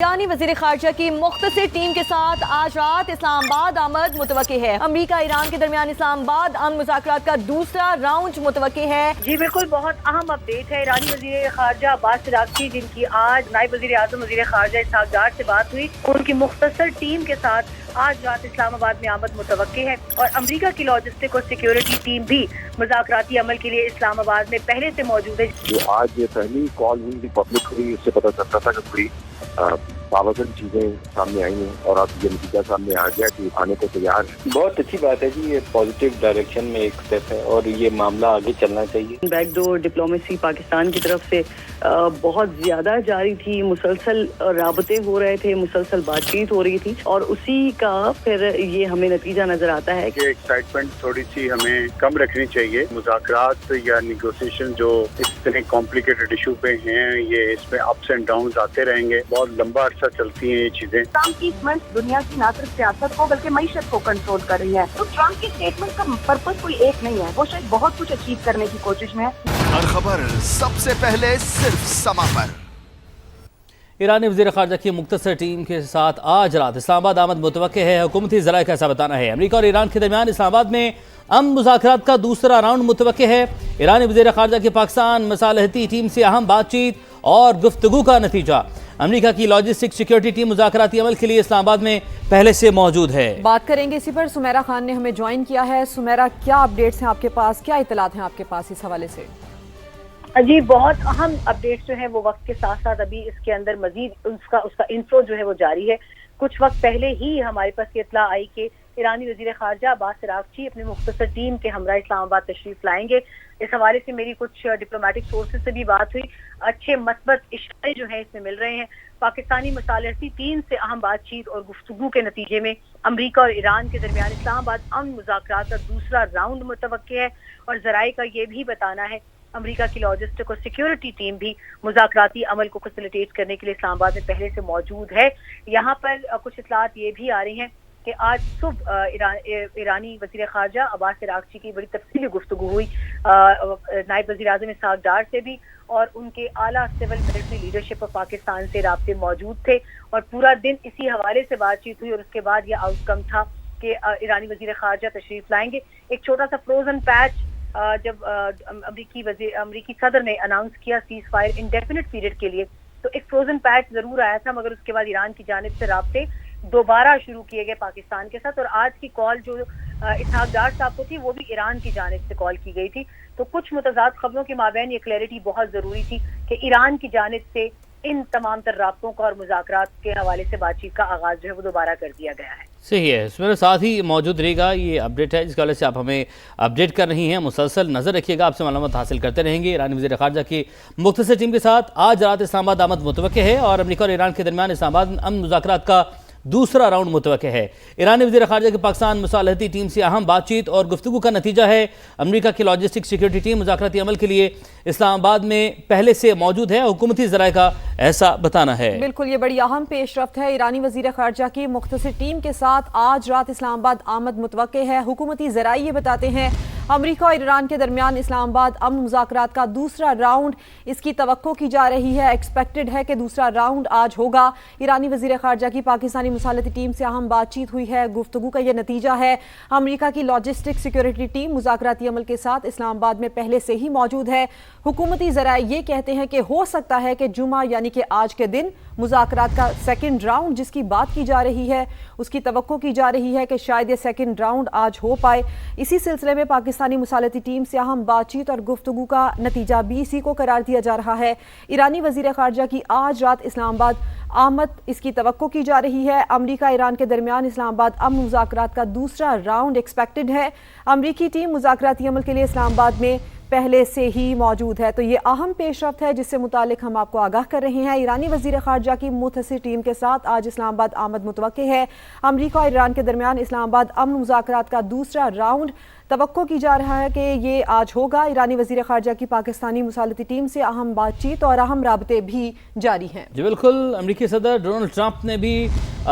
ईरानी वज़ीर ख़ारजा की मुख्तसर टीम के साथ आज रात इस्लामाबाद आमद मुतवक्की है। अमरीका ईरान के दरमियान इस्लामाबाद अमन मुज़ाकरात का दूसरा राउंड मुतवक्की है। जी बिल्कुल, बहुत अहम अपडेट है। ईरानी वज़ीर ख़ारजा अब्बास अराग़ची, जिनकी आज नायब वज़ीर आज़म वज़ीर ख़ारजा इसहाक़ डार से बात हुई, उनकी मुख्तसर टीम के साथ आज रात इस्लामाबाद में आमद मुतवक्की है। और अमरीका की लॉजिस्टिक और सिक्योरिटी टीम भी मुज़ाकराती अमल के लिए इस्लामाबाद में पहले से मौजूद है। जो आज ये पहली कॉल हुई थी, पब्लिक हुई, इससे पता चलता था कि कोई बावजूद चीजें सामने आई हैं और अब ये नतीजा सामने आ गया कि आने को तैयार है। बहुत अच्छी बात है जी, ये पॉजिटिव डायरेक्शन में एक स्टेप है और ये मामला आगे चलना चाहिए। बैकडोर डिप्लोमेसी पाकिस्तान की तरफ से बहुत ज्यादा जारी थी, मुसलसल राबते हो रहे थे, मुसलसल बातचीत हो रही थी और उसी का फिर ये हमें नतीजा नजर आता है कि एक्साइटमेंट थोड़ी सी हमें कम रखनी चाहिए। मुज़ाकरात या नेगोशिएशन जो इतने कॉम्प्लिकेटेड इशू पे हैं, ये इसमें अप्स एंड डाउन्स आते रहेंगे, बहुत लंबा अरसा चलती हैं ये चीजें। ट्रम्प की स्टेटमेंट दुनिया की न सिर्फ सियासत को बल्कि मईशत को कंट्रोल कर रही है। तो ट्रम्प की स्टेटमेंट का पर्पस कोई एक नहीं है, वो शायद बहुत कुछ अचीव करने की कोशिश में है। हर खबर सबसे पहले सिर्फ समा पर। ईरानी वज़ीर ख़ारजा की मुख्तसर टीम के साथ आज रात इस्लामाबाद आमद मुतवक्के है। हुकूमती ज़राए का ऐसा बताना है। अमरीका और ईरान के दरमियान इस्लामाबाद में अमन मुज़ाकरात का दूसरा राउंड मुतवक्के है। ईरानी वज़ीर ख़ारजा की पाकिस्तान मसालहती टीम से अहम बातचीत और गुफ्तगू का नतीजा। अमरीका की लॉजिस्टिक सिक्योरिटी टीम मुज़ाकराती अमल के लिए इस्लामाबाद में पहले से मौजूद है। बात करेंगे इसी पर। सुमेरा खान ने हमें ज्वाइन किया है। सुमेरा, क्या अपडेट्स हैं आपके पास, क्या इतलात हैं आपके पास इस हवाले से? जी, बहुत अहम अपडेट्स जो है वो वक्त के साथ साथ अभी इसके अंदर मजीद उसका इन्फो जो है वो जारी है। कुछ वक्त पहले ही हमारे पास ये इतला आई कि ईरानी वज़ीर ख़ारजा अब्बास अराग़ची अपनी मुख्तसर टीम के हमरा इस्लामाबाद तशरीफ लाएंगे। इस हवाले से मेरी कुछ डिप्लोमेटिक सोर्सेज से भी बात हुई। अच्छे मस्बत इशारे जो है इसमें मिल रहे हैं। पाकिस्तानी मसालहती टीम से अहम बातचीत और गुफ्तगू के नतीजे में अमरीका और ईरान के दरमियान इस्लामाबाद अमन मुज़ाकरात का दूसरा राउंड मुतवक्की है। और ज़राए का ये भी बताना है अमरीका की लॉजिस्टिक और सिक्योरिटी टीम भी मुज़ाकराती अमल को फैसिलिटेट करने के लिए इस्लामाबाद में पहले से मौजूद है। यहाँ पर कुछ इतलात ये भी आ रही हैं कि आज सुबह ईरानी वज़ीर ख़ारजा अब्बास अराग़ची की बड़ी तफसीली गुफ्तगू हुई नायब वज़ीर आज़म इसहाक़ डार से भी, और उनके आला civil military leadership of Pakistan से राब्ते मौजूद थे और पूरा दिन इसी हवाले से बातचीत हुई। और उसके बाद यह आउटकम था कि ईरानी वज़ीर ख़ारजा तशरीफ़ लाएंगे। एक छोटा सा फ्रोजन पैच जब अमरीकी सदर ने अनाउंस किया सीज फायर इंडेफिनिट पीरियड के लिए, तो एक फ्रोजन पैच जरूर आया था, मगर उसके बाद ईरान की जानिब से राब्ते दोबारा शुरू किए गए पाकिस्तान के साथ। और आज की कॉल जो इसहाक़ डार साहब को थी वो भी ईरान की जानिब से कॉल की गई थी। तो कुछ मुतज़ाद खबरों के माबैन ये क्लैरिटी बहुत ज़रूरी थी कि ईरान की जानिब से इन तमाम तर राब्तों का और मुज़ाकरात के हवाले से बातचीत का आगाज़ जो है वो दोबारा कर दिया गया है। सही है, मेरे साथ ही मौजूद रहेगा। ये अपडेट है जिसके हवाले से आप हमें अपडेट कर रही हैं। मुसलसल नज़र रखिएगा, आपसे मालूमात हासिल करते रहेंगे। ईरानी वज़ीर ख़ारजा की मुख्तसर टीम के साथ आज रात इस्लामाबाद आमद मुतवक्के है और अमरीका और ईरान के दरमियान इस्लामाबाद में अमन मुज़ाकरात का दूसरा राउंड मुतवक्के है। ईरानी वज़ीर ख़ारजा की पाकिस्तान मसालहती टीम से अहम बातचीत और गुफ्तगू का नतीजा है। अमरीका की लॉजिस्टिक सिक्योरिटी टीम मुज़ाकराती अमल के लिए इस्लामाबाद में पहले से मौजूद है। हुकूमती ज़राए का ऐसा बताना है। बिल्कुल, ये बड़ी अहम पेशरफ्त है। ईरानी वज़ीर ख़ारजा की मुख्तसर टीम के साथ आज रात इस्लामाबाद आमद मुतवक्के है। हुकूमती ज़राए ये बताते हैं अमरीका और ईरान के दरमियान इस्लामाबाद अमन मुज़ाकरात का दूसरा राउंड, इसकी तवक्को की जा रही है, एक्सपेक्टेड है कि दूसरा राउंड आज होगा। ईरानी वज़ीर ख़ारजा की पाकिस्तानी मुसालती टीम से अहम बातचीत हुई है। गुफ्तगू का यह नतीजा है। अमरीका की लॉजिस्टिक सिक्योरिटी टीम मुज़ाकराती अमल के साथ इस्लामाबाद में पहले से ही मौजूद है। हुकूमती ज़राए ये कहते हैं कि हो सकता है कि जुमा यानी कि आज के दिन मुज़ाकरात का सेकंड राउंड जिसकी बात की जा रही है, उसकी तवक्को की जा रही है कि शायद ये सेकंड राउंड आज हो पाए। इसी सिलसिले में पाकिस्तानी मुसालती टीम से अहम बातचीत और गुफ्तगू का नतीजा भी इसी को करार दिया जा रहा है। ईरानी वज़ीर ख़ारजा की आज रात इस्लामाबाद आमद, इसकी तवक्को की जा रही है। अमरीका ईरान के दरमियान इस्लामाबाद अमन मुज़ाकरात का दूसरा राउंड एक्सपेक्टेड है। अमरीकी टीम मुज़ाकराती अमल के लिए इस्लामाबाद में पहले से ही मौजूद है। तो ये अहम पेशरफ्त है जिससे मुतालिक हम आपको आगाह कर रहे हैं। ईरानी वज़ीर ख़ारजा की मुख्तसर टीम के साथ आज इस्लामाबाद आमद मुतवक्के है। अमरीका और ईरान के दरमियान इस्लामाबाद अमन मुज़ाकरात का दूसरा राउंड توقع کی جا رہا ہے کہ یہ آج ہوگا. ایرانی وزیر خارجہ کی پاکستانی مصالحتی ٹیم سے اہم بات چیت اور اہم رابطے بھی جاری ہیں. جی بالکل. امریکی صدر ڈونلڈ ٹرمپ نے بھی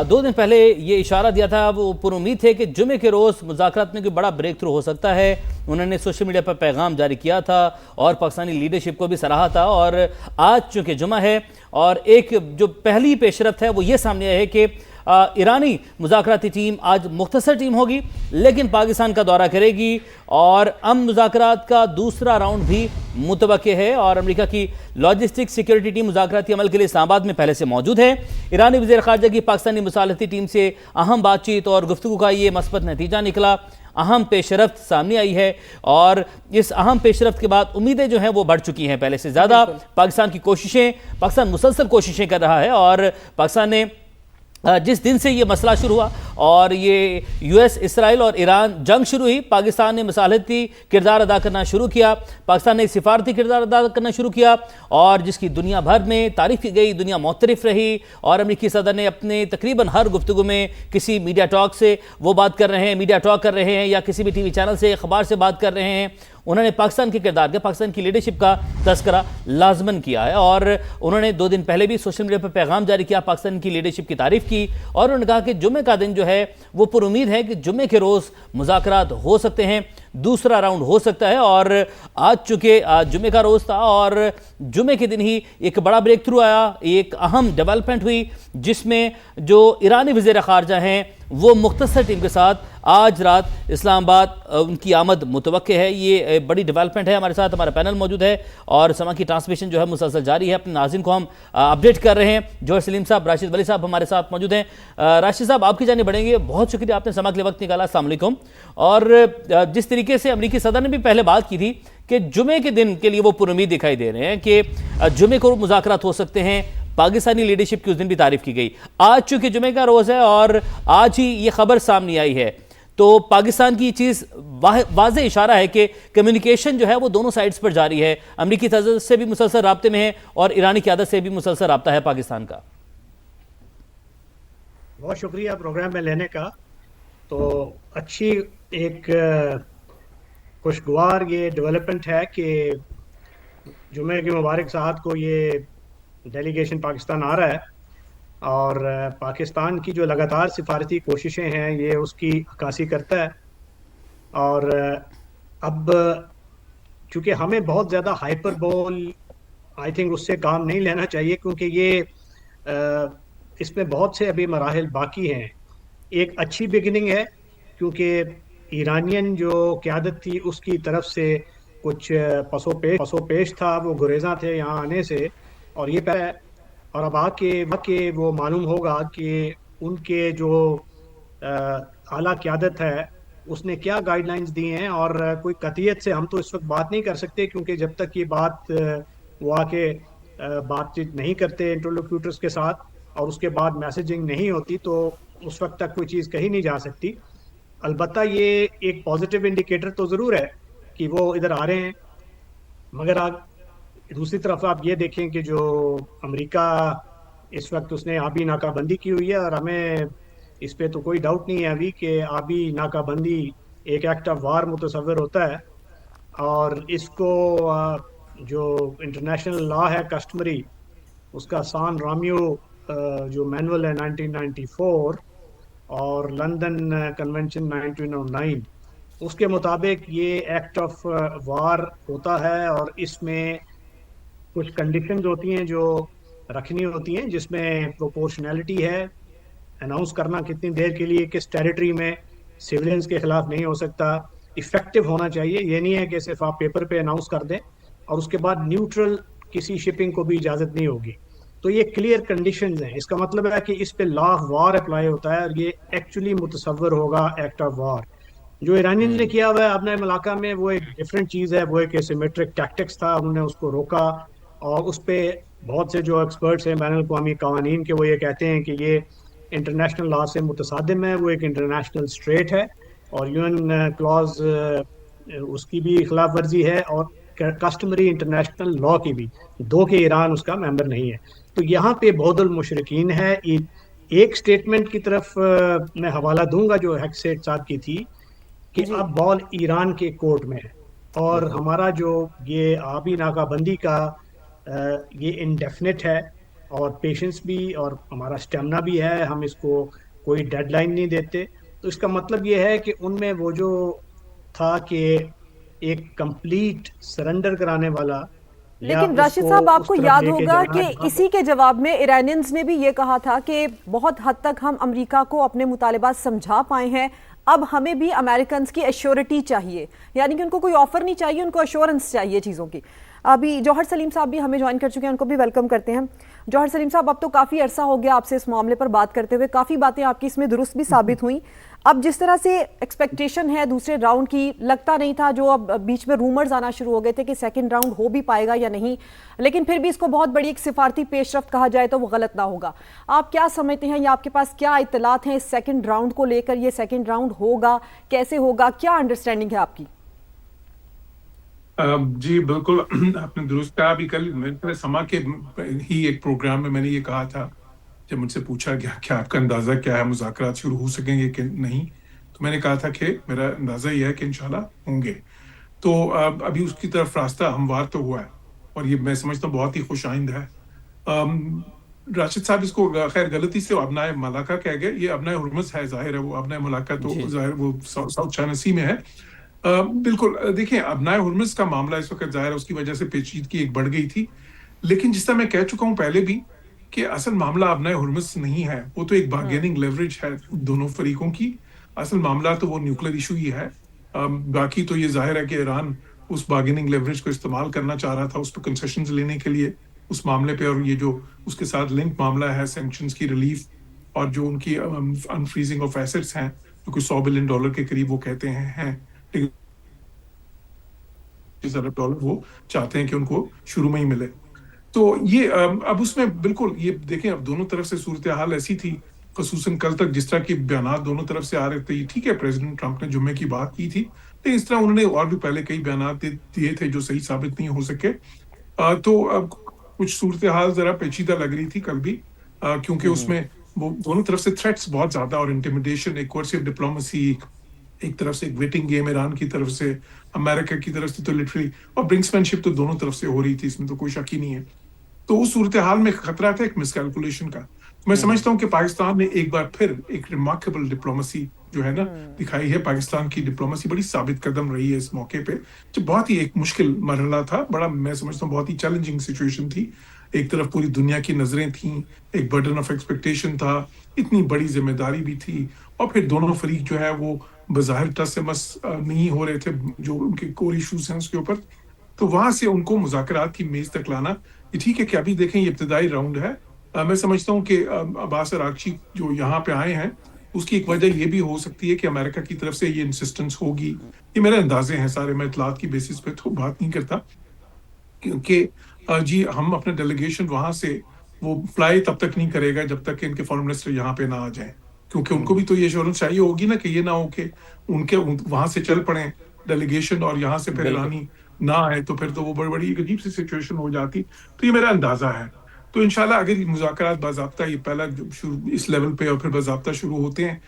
2 دن پہلے یہ اشارہ دیا تھا. وہ پر امید تھے کہ جمعے کے روز مذاکرات میں کوئی بڑا بریک تھرو ہو سکتا ہے. انہوں نے سوشل میڈیا پر پیغام جاری کیا تھا اور پاکستانی لیڈرشپ کو بھی سراہا تھا. اور آج چونکہ جمعہ ہے اور ایک جو پہلی پیش رفت ہے وہ یہ سامنے آئی ہے کہ ایرانی مذاکراتی ٹیم آج مختصر ٹیم ہوگی لیکن پاکستان کا دورہ کرے گی اور مذاکرات کا دوسرا راؤنڈ بھی متوقع ہے. اور امریکہ کی لاجسٹک سیکیورٹی ٹیم مذاکراتی عمل کے لیے اسلام آباد میں پہلے سے موجود ہے. ایرانی وزیر خارجہ کی پاکستانی مصالحتی ٹیم سے اہم بات چیت اور گفتگو کا یہ مثبت نتیجہ نکلا. اہم پیش رفت سامنے آئی ہے اور اس اہم پیش رفت کے بعد امیدیں جو ہیں وہ بڑھ چکی ہیں پہلے سے زیادہ. پاکستان مسلسل کوششیں کر رہا ہے اور پاکستان نے جس دن سے یہ مسئلہ شروع ہوا اور یہ یو ایس اسرائیل اور ایران جنگ شروع ہوئی پاکستان نے مصالحتی کردار ادا کرنا شروع کیا. پاکستان نے سفارتی کردار ادا کرنا شروع کیا اور جس کی دنیا بھر میں تعریف کی گئی, دنیا معترف رہی. اور امریکی صدر نے اپنے تقریباً ہر گفتگو میں کسی میڈیا ٹاک سے وہ بات کر رہے ہیں, میڈیا ٹاک کر رہے ہیں یا کسی بھی ٹی وی چینل سے اخبار سے بات کر رہے ہیں, انہوں نے پاکستان کے کردار کا, پاکستان کی لیڈرشپ کا تذکرہ لازمن کیا ہے. اور انہوں نے 2 دن پہلے بھی سوشل میڈیا پر پیغام جاری کیا, پاکستان کی لیڈرشپ کی تعریف کی اور انہوں نے کہا کہ جمعے کا دن جو ہے وہ پر امید ہے کہ جمعے کے روز مذاکرات ہو سکتے ہیں, دوسرا راؤنڈ ہو سکتا ہے. اور آج چونکہ جمعے کا روز تھا اور جمعے کے دن ہی ایک بڑا بریک تھرو آیا, ایک اہم ڈیولپمنٹ ہوئی جس میں جو ایرانی وزیر خارجہ ہیں وہ مختصر ٹیم کے ساتھ آج رات اسلام آباد ان کی آمد متوقع ہے. یہ بڑی ڈیولپمنٹ ہے. ہمارے ساتھ ہمارا پینل موجود ہے اور سما کی ٹرانسمیشن جو ہے مسلسل جاری ہے. اپنے ناظرین کو ہم اپڈیٹ کر رہے ہیں. جوہر سلیم صاحب, راشد ولی صاحب ہمارے ساتھ موجود ہیں. راشد صاحب آپ کی جانب بڑھیں گے. بہت شکریہ آپ نے سما کے لیے وقت نکالا. السلام علیکم. اور جس طریقے سے امریکی صدر نے بھی پہلے بات کی تھی کہ جمعے کے دن کے لیے وہ پر امید دکھائی دے رہے ہیں کہ جمعے کو مذاکرات ہو سکتے ہیں, پاکستانی لیڈرشپ کی اس دن بھی تعریف کی گئی. آج چونکہ جمعے کا روز ہے اور آج ہی یہ خبر سامنے آئی ہے تو پاکستان کی چیز واضح اشارہ ہے کہ کمیونیکیشن جو ہے وہ دونوں سائٹس پر جاری ہے. امریکی صدر سے بھی مسلسل رابطے میں ہے اور ایرانی قیادت سے بھی مسلسل رابطہ ہے پاکستان کا. بہت شکریہ پروگرام میں لینے کا. تو اچھی ایک خوشگوار یہ ڈیولپمنٹ ہے کہ جمعے کے مبارک ساعت کو یہ ڈیلیگیشن پاکستان آ رہا ہے اور پاکستان کی جو لگاتار سفارتی کوششیں ہیں یہ اس کی عکاسی کرتا ہے. اور اب چونکہ ہمیں بہت زیادہ ہائپر بول آئی تھنک اس سے کام نہیں لینا چاہیے کیونکہ یہ اس میں بہت سے ابھی مراحل باقی ہیں. ایک اچھی بگننگ ہے کیونکہ ایرانین جو قیادت تھی اس کی طرف سے کچھ پسو پیش تھا, وہ گریزاں تھے یہاں آنے سے اور یہ پہلے اور اب آ کے وہ معلوم ہوگا کہ ان کے جو اعلیٰ قیادت ہے اس نے کیا گائیڈ لائنز دی ہیں. اور کوئی قطعیت سے ہم تو اس وقت بات نہیں کر سکتے کیونکہ جب تک یہ بات وہ آ کے بات چیت نہیں کرتے انٹرلوکیوٹرز کے ساتھ اور اس کے بعد میسیجنگ نہیں ہوتی تو اس وقت تک کوئی چیز کہی نہیں جا سکتی. البتہ یہ ایک پازیٹیو انڈیکیٹر تو ضرور ہے کہ وہ ادھر آ رہے ہیں. مگر دوسری طرف آپ یہ دیکھیں کہ جو امریکہ اس وقت اس نے آبی ناکہ بندی کی ہوئی ہے اور ہمیں اس پہ تو کوئی ڈاؤٹ نہیں ہے ابھی کہ آبی ناکہ بندی ایک ایکٹ آف وار متصور ہوتا ہے اور اس کو جو انٹرنیشنل لا ہے کسٹمری اس کا سان رامیو جو مینول ہے 1994 اور لندن کنونشن 1909 اس کے مطابق یہ ایکٹ آف وار ہوتا ہے اور اس میں کچھ کنڈیشنز ہوتی ہیں جو رکھنی ہوتی ہیں جس میں پروپورشنالٹی ہے, اناؤنس کرنا کتنی دیر کے لیے کس ٹیریٹری میں, سیولینز کے خلاف نہیں ہو سکتا, ایفیکٹو ہونا چاہیے. یہ نہیں ہے کہ صرف آپ پیپر پہ اناؤنس کر دیں اور اس کے بعد نیوٹرل کسی شپنگ کو بھی اجازت نہیں ہوگی. تو یہ کلیئر کنڈیشنز ہیں. اس کا مطلب ہے کہ اس پہ لا آف وار اپلائی ہوتا ہے اور یہ ایکچولی متصور ہوگا ایکٹ آف وار. جو ایرانیز نے کیا ہوا ہے اپنے علاقہ میں وہ ایک ڈفرینٹ چیز ہے, وہ ایک ایسیمیٹرک ٹیکٹکس تھا, انہوں نے اس کو روکا اور اس پہ بہت سے جو ایکسپرٹس ہیں بین الاقوامی قوانین کے وہ یہ کہتے ہیں کہ یہ انٹرنیشنل لا سے متصادم ہے, وہ ایک انٹرنیشنل اسٹریٹ ہے اور یو این کلاز اس کی بھی خلاف ورزی ہے اور کسٹمری انٹرنیشنل لا کی بھی, دو کہ ایران اس کا ممبر نہیں ہے. تو یہاں پہ بہت المشرکین ہے. ایک سٹیٹمنٹ کی طرف میں حوالہ دوں گا جو ہیکسیٹ صاحب کی تھی کہ اب بال ایران کے کورٹ میں ہے، اور ہمارا جو یہ آبی ناکہ بندی کا یہ انڈیفینٹ ہے، اور پیشنس بھی اور ہمارا اسٹیمنا بھی ہے، ہم اس کو کوئی ڈیڈ لائن نہیں دیتے. تو اس کا مطلب یہ ہے کہ ان میں وہ جو تھا کہ ایک کمپلیٹ سرنڈر کرانے والا. لیکن راشد صاحب آپ کو یاد ہوگا کہ اسی کے جواب میں ایرانینز نے بھی یہ کہا تھا کہ بہت حد تک ہم امریکہ کو اپنے مطالبات سمجھا پائے ہیں، اب ہمیں بھی امریکنز کی ایشورٹی چاہیے، یعنی کہ ان کو کوئی آفر نہیں چاہیے، ان کو ایشورنس چاہیے چیزوں کی. ابھی جوہر سلیم صاحب بھی ہمیں جوائن کر چکے ہیں، ان کو بھی ویلکم کرتے ہیں. جوہر سلیم صاحب، اب تو کافی عرصہ ہو گیا آپ سے اس معاملے پر بات کرتے ہوئے، کافی باتیں آپ کی اس میں درست بھی ثابت ہوئیں. اب جس طرح سے ایکسپیکٹیشن ہے دوسرے راؤنڈ کی، لگتا نہیں تھا، جو اب بیچ میں رومرز آنا شروع ہو گئے تھے کہ سیکنڈ راؤنڈ ہو بھی پائے گا یا نہیں، لیکن پھر بھی اس کو بہت بڑی ایک سفارتی پیش رفت کہا جائے تو وہ غلط نہ ہوگا. آپ کیا سمجھتے ہیں، یا آپ کے پاس کیا اطلاعات ہیں اس سیکنڈ راؤنڈ کو لے کر؟ یہ سیکنڈ راؤنڈ ہوگا کیسے ہوگا، کیا انڈرسٹینڈنگ ہے آپ کی؟ جی بالکل، آپ نے درست کہا. ابھی کل میں سما کے ہی ایک پروگرام میں نے یہ کہا تھا، جب مجھ سے پوچھا گیا کہ آپ کا اندازہ کیا ہے، مذاکرات شروع ہو سکیں گے کہ نہیں، تو میں نے کہا تھا کہ میرا اندازہ یہ ہے کہ انشاءاللہ ہوں گے. تو ابھی اس کی طرف راستہ ہموار تو ہوا ہے، اور یہ میں سمجھتا ہوں بہت ہی خوش آئند ہے. راشد صاحب اس کو خیر غلطی سے ابنائے ملاقہ کہہ گئے، یہ ابنائے ہرمز ہے، ظاہر ہے وہ ابنائے ملاقہ تو ظاہر وہ ساؤتھ چائنا سی میں ہے. بالکل دیکھیں، ابنائے ہرمز کا معاملہ اس وقت ظاہر ہے اس کی وجہ سے پیچیدگی ایک بڑھ گئی تھی، لیکن جس طرح میں کہہ چکا ہوں پہلے بھی کہ اصل معاملہ ابنائے ہرمز نہیں ہے، وہ تو ایک بارگیننگ لیوریج ہے دونوں فریقوں کی. اصل معاملہ تو وہ نیوکلیر ایشو ہی ہے. باقی تو یہ ظاہر ہے کہ ایران اس بارگیننگ لیوریج کو استعمال کرنا چاہ رہا تھا اس پہ کنسیشنز لینے کے لیے اس معاملے پہ، اور یہ جو اس کے ساتھ لنک معاملہ ہے سینکشنز کی ریلیف اور جو ان کی انفریزنگ آف ایسٹس ہیں جو کہ $100 بلین کے قریب وہ کہتے ہیں $100 وہ چاہتے ہیں کہ ان کو شروع میں ہی ملے. تو یہ اب اس میں بالکل یہ دیکھیں، اب دونوں طرف سے صورتحال ایسی تھی، خصوصاً کل تک جس طرح کے بیانات دونوں طرف سے آ رہے تھے. ٹھیک ہے پریزیڈنٹ ٹرمپ نے جمعے کی بات کی تھی، لیکن اس طرح انہوں نے اور بھی پہلے کئی بیانات دیے تھے جو صحیح ثابت نہیں ہو سکے. تو اب کچھ صورتحال ذرا پیچیدہ لگ رہی تھی کل بھی، کیونکہ اس میں وہ دونوں طرف سے تھریٹس بہت زیادہ اور انٹیمیڈیشن، ایک کورسو ڈپلومیسی، ایک طرف سے ایک ویٹنگ گیم ایران کی طرف سے، امریکہ کی طرف سے تو لٹرلی، اور برنکسمینشپ تو دونوں طرف سے ہو رہی تھی، اس میں تو کوئی شک ہی نہیں ہے. تو اس صورتحال میں خطرہ تھا ایک مس کیلکولیشن کا. میں سمجھتا ہوں کہ پاکستان نے ایک بار پھر ایک ریمارکیبل ڈپلومیسی جو ہے نا دکھائی ہے. پاکستان کی ڈپلومیسی بڑی ثابت قدم رہی ہے اس موقع پہ، جو بہت ہی ایک مشکل مرحلہ تھا، بڑا میں سمجھتا ہوں بہت ہی چیلنجنگ سچویشن تھی. ایک طرف پوری دنیا کی نظریں تھیں، ایک برڈن آف ایکسپیکٹیشن تھا، اتنی بڑی ذمہ داری بھی تھی، اور پھر دونوں فریق جو ہے وہ بظاہر ٹس سے مس نہیں ہو رہے تھے جو ان کے کور ایشوز ہیں اس کے اوپر. تو وہاں سے ان کو مذاکرات کی میز تک لانا، یہ ٹھیک ہے کہ ابھی دیکھیں یہ ابتدائی راؤنڈ ہے. میں سمجھتا ہوں کہ عباس عراقچی جو یہاں پہ آئے ہیں اس کی ایک وجہ یہ بھی ہو سکتی ہے کہ امریکہ کی طرف سے یہ انسسٹنس ہوگی. یہ میرے اندازے ہیں سارے، میں اطلاعات کی بیسس پہ تو بات نہیں کرتا، کیونکہ جی ہم اپنے ڈیلیگیشن وہاں سے وہ فلائی تب تک نہیں کرے گا جب تک کہ ان کے فارن منسٹر یہاں پہ نہ آ جائیں، کیونکہ ان کو بھی تو یہ ایشورنس چاہیے ہوگی نا کہ یہ نہ ہو کہ ان کے وہاں سے چل پڑیں ڈیلیگیشن اور یہاں سے پھر ایرانی نہ آئے، تو پھر تو وہ بڑی عجیب سی سچویشن ہو جاتی. تو یہ میرا اندازہ ہے. تو انشاءاللہ اگر یہ مذاکرات باضابطہ یہ پہلا شروع اس لیول پہ اور پھر باضابطہ شروع ہوتے ہیں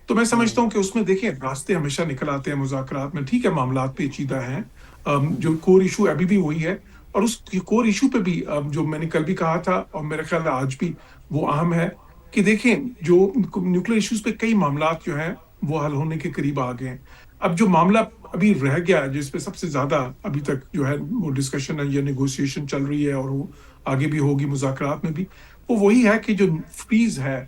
تو میں سمجھتا ہوں کہ اس میں دیکھیں راستے ہمیشہ نکل آتے ہیں مذاکرات میں. ٹھیک ہے معاملات پیچیدہ ہیں، جو کور ایشو ابھی بھی وہی ہے، اور اس کور ایشو پہ بھی جو میں نے کل بھی کہا تھا اور میرے خیال ہے آج بھی وہ اہم ہے کہ دیکھیں جو نیوکلیر ایشوز پہ کئی معاملات جو ہیں وہ حل ہونے کے قریب آ گئے ہیں. اب جو معاملہ ابھی رہ گیا جس پہ سب سے زیادہ ابھی تک جو ہے وہ ڈسکشن ہے یا نیگوسیشن چل رہی ہے اور وہ آگے بھی ہوگی مذاکرات میں بھی، وہ وہی ہے کہ جو فریز ہے،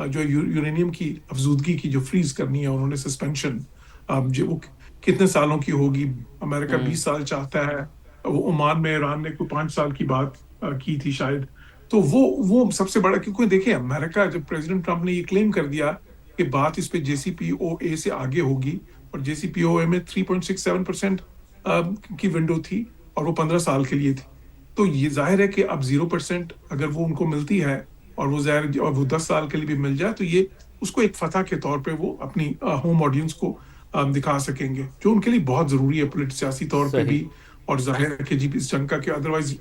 جو یورینیم کی افزودگی کی جو فریز کرنی ہے انہوں نے سسپینشن، جو وہ کتنے سالوں کی ہوگی؟ امریکہ 20 سال چاہتا ہے، وہ عمان میں ایران نے کوئی 5 سال کی بات کی تھی شاید. تو وہ سب سے بڑا، کیونکہ دیکھیں امریکہ جب پریزیڈنٹ ٹرمپ نے یہ کلیم کر دیا کہ بات اس پہ JCPOA سے آگے ہوگی، اور JCPOA میں 3.67% کی ونڈو تھی اور وہ 15 سال کے لیے تھی، تو یہ ظاہر ہے کہ اب 0% اگر وہ ان کو ملتی ہے اور وہ ظاہر اور وہ 10 سال کے لیے بھی مل جائے تو یہ اس کو ایک فتح کے طور پہ وہ اپنی ہوم آڈینس کو دکھا سکیں گے، جو ان کے لیے بہت ضروری ہے سیاسی طور پہ بھی. اور ظاہر ہے کہ جی اس جنگ کا کہ ادروائز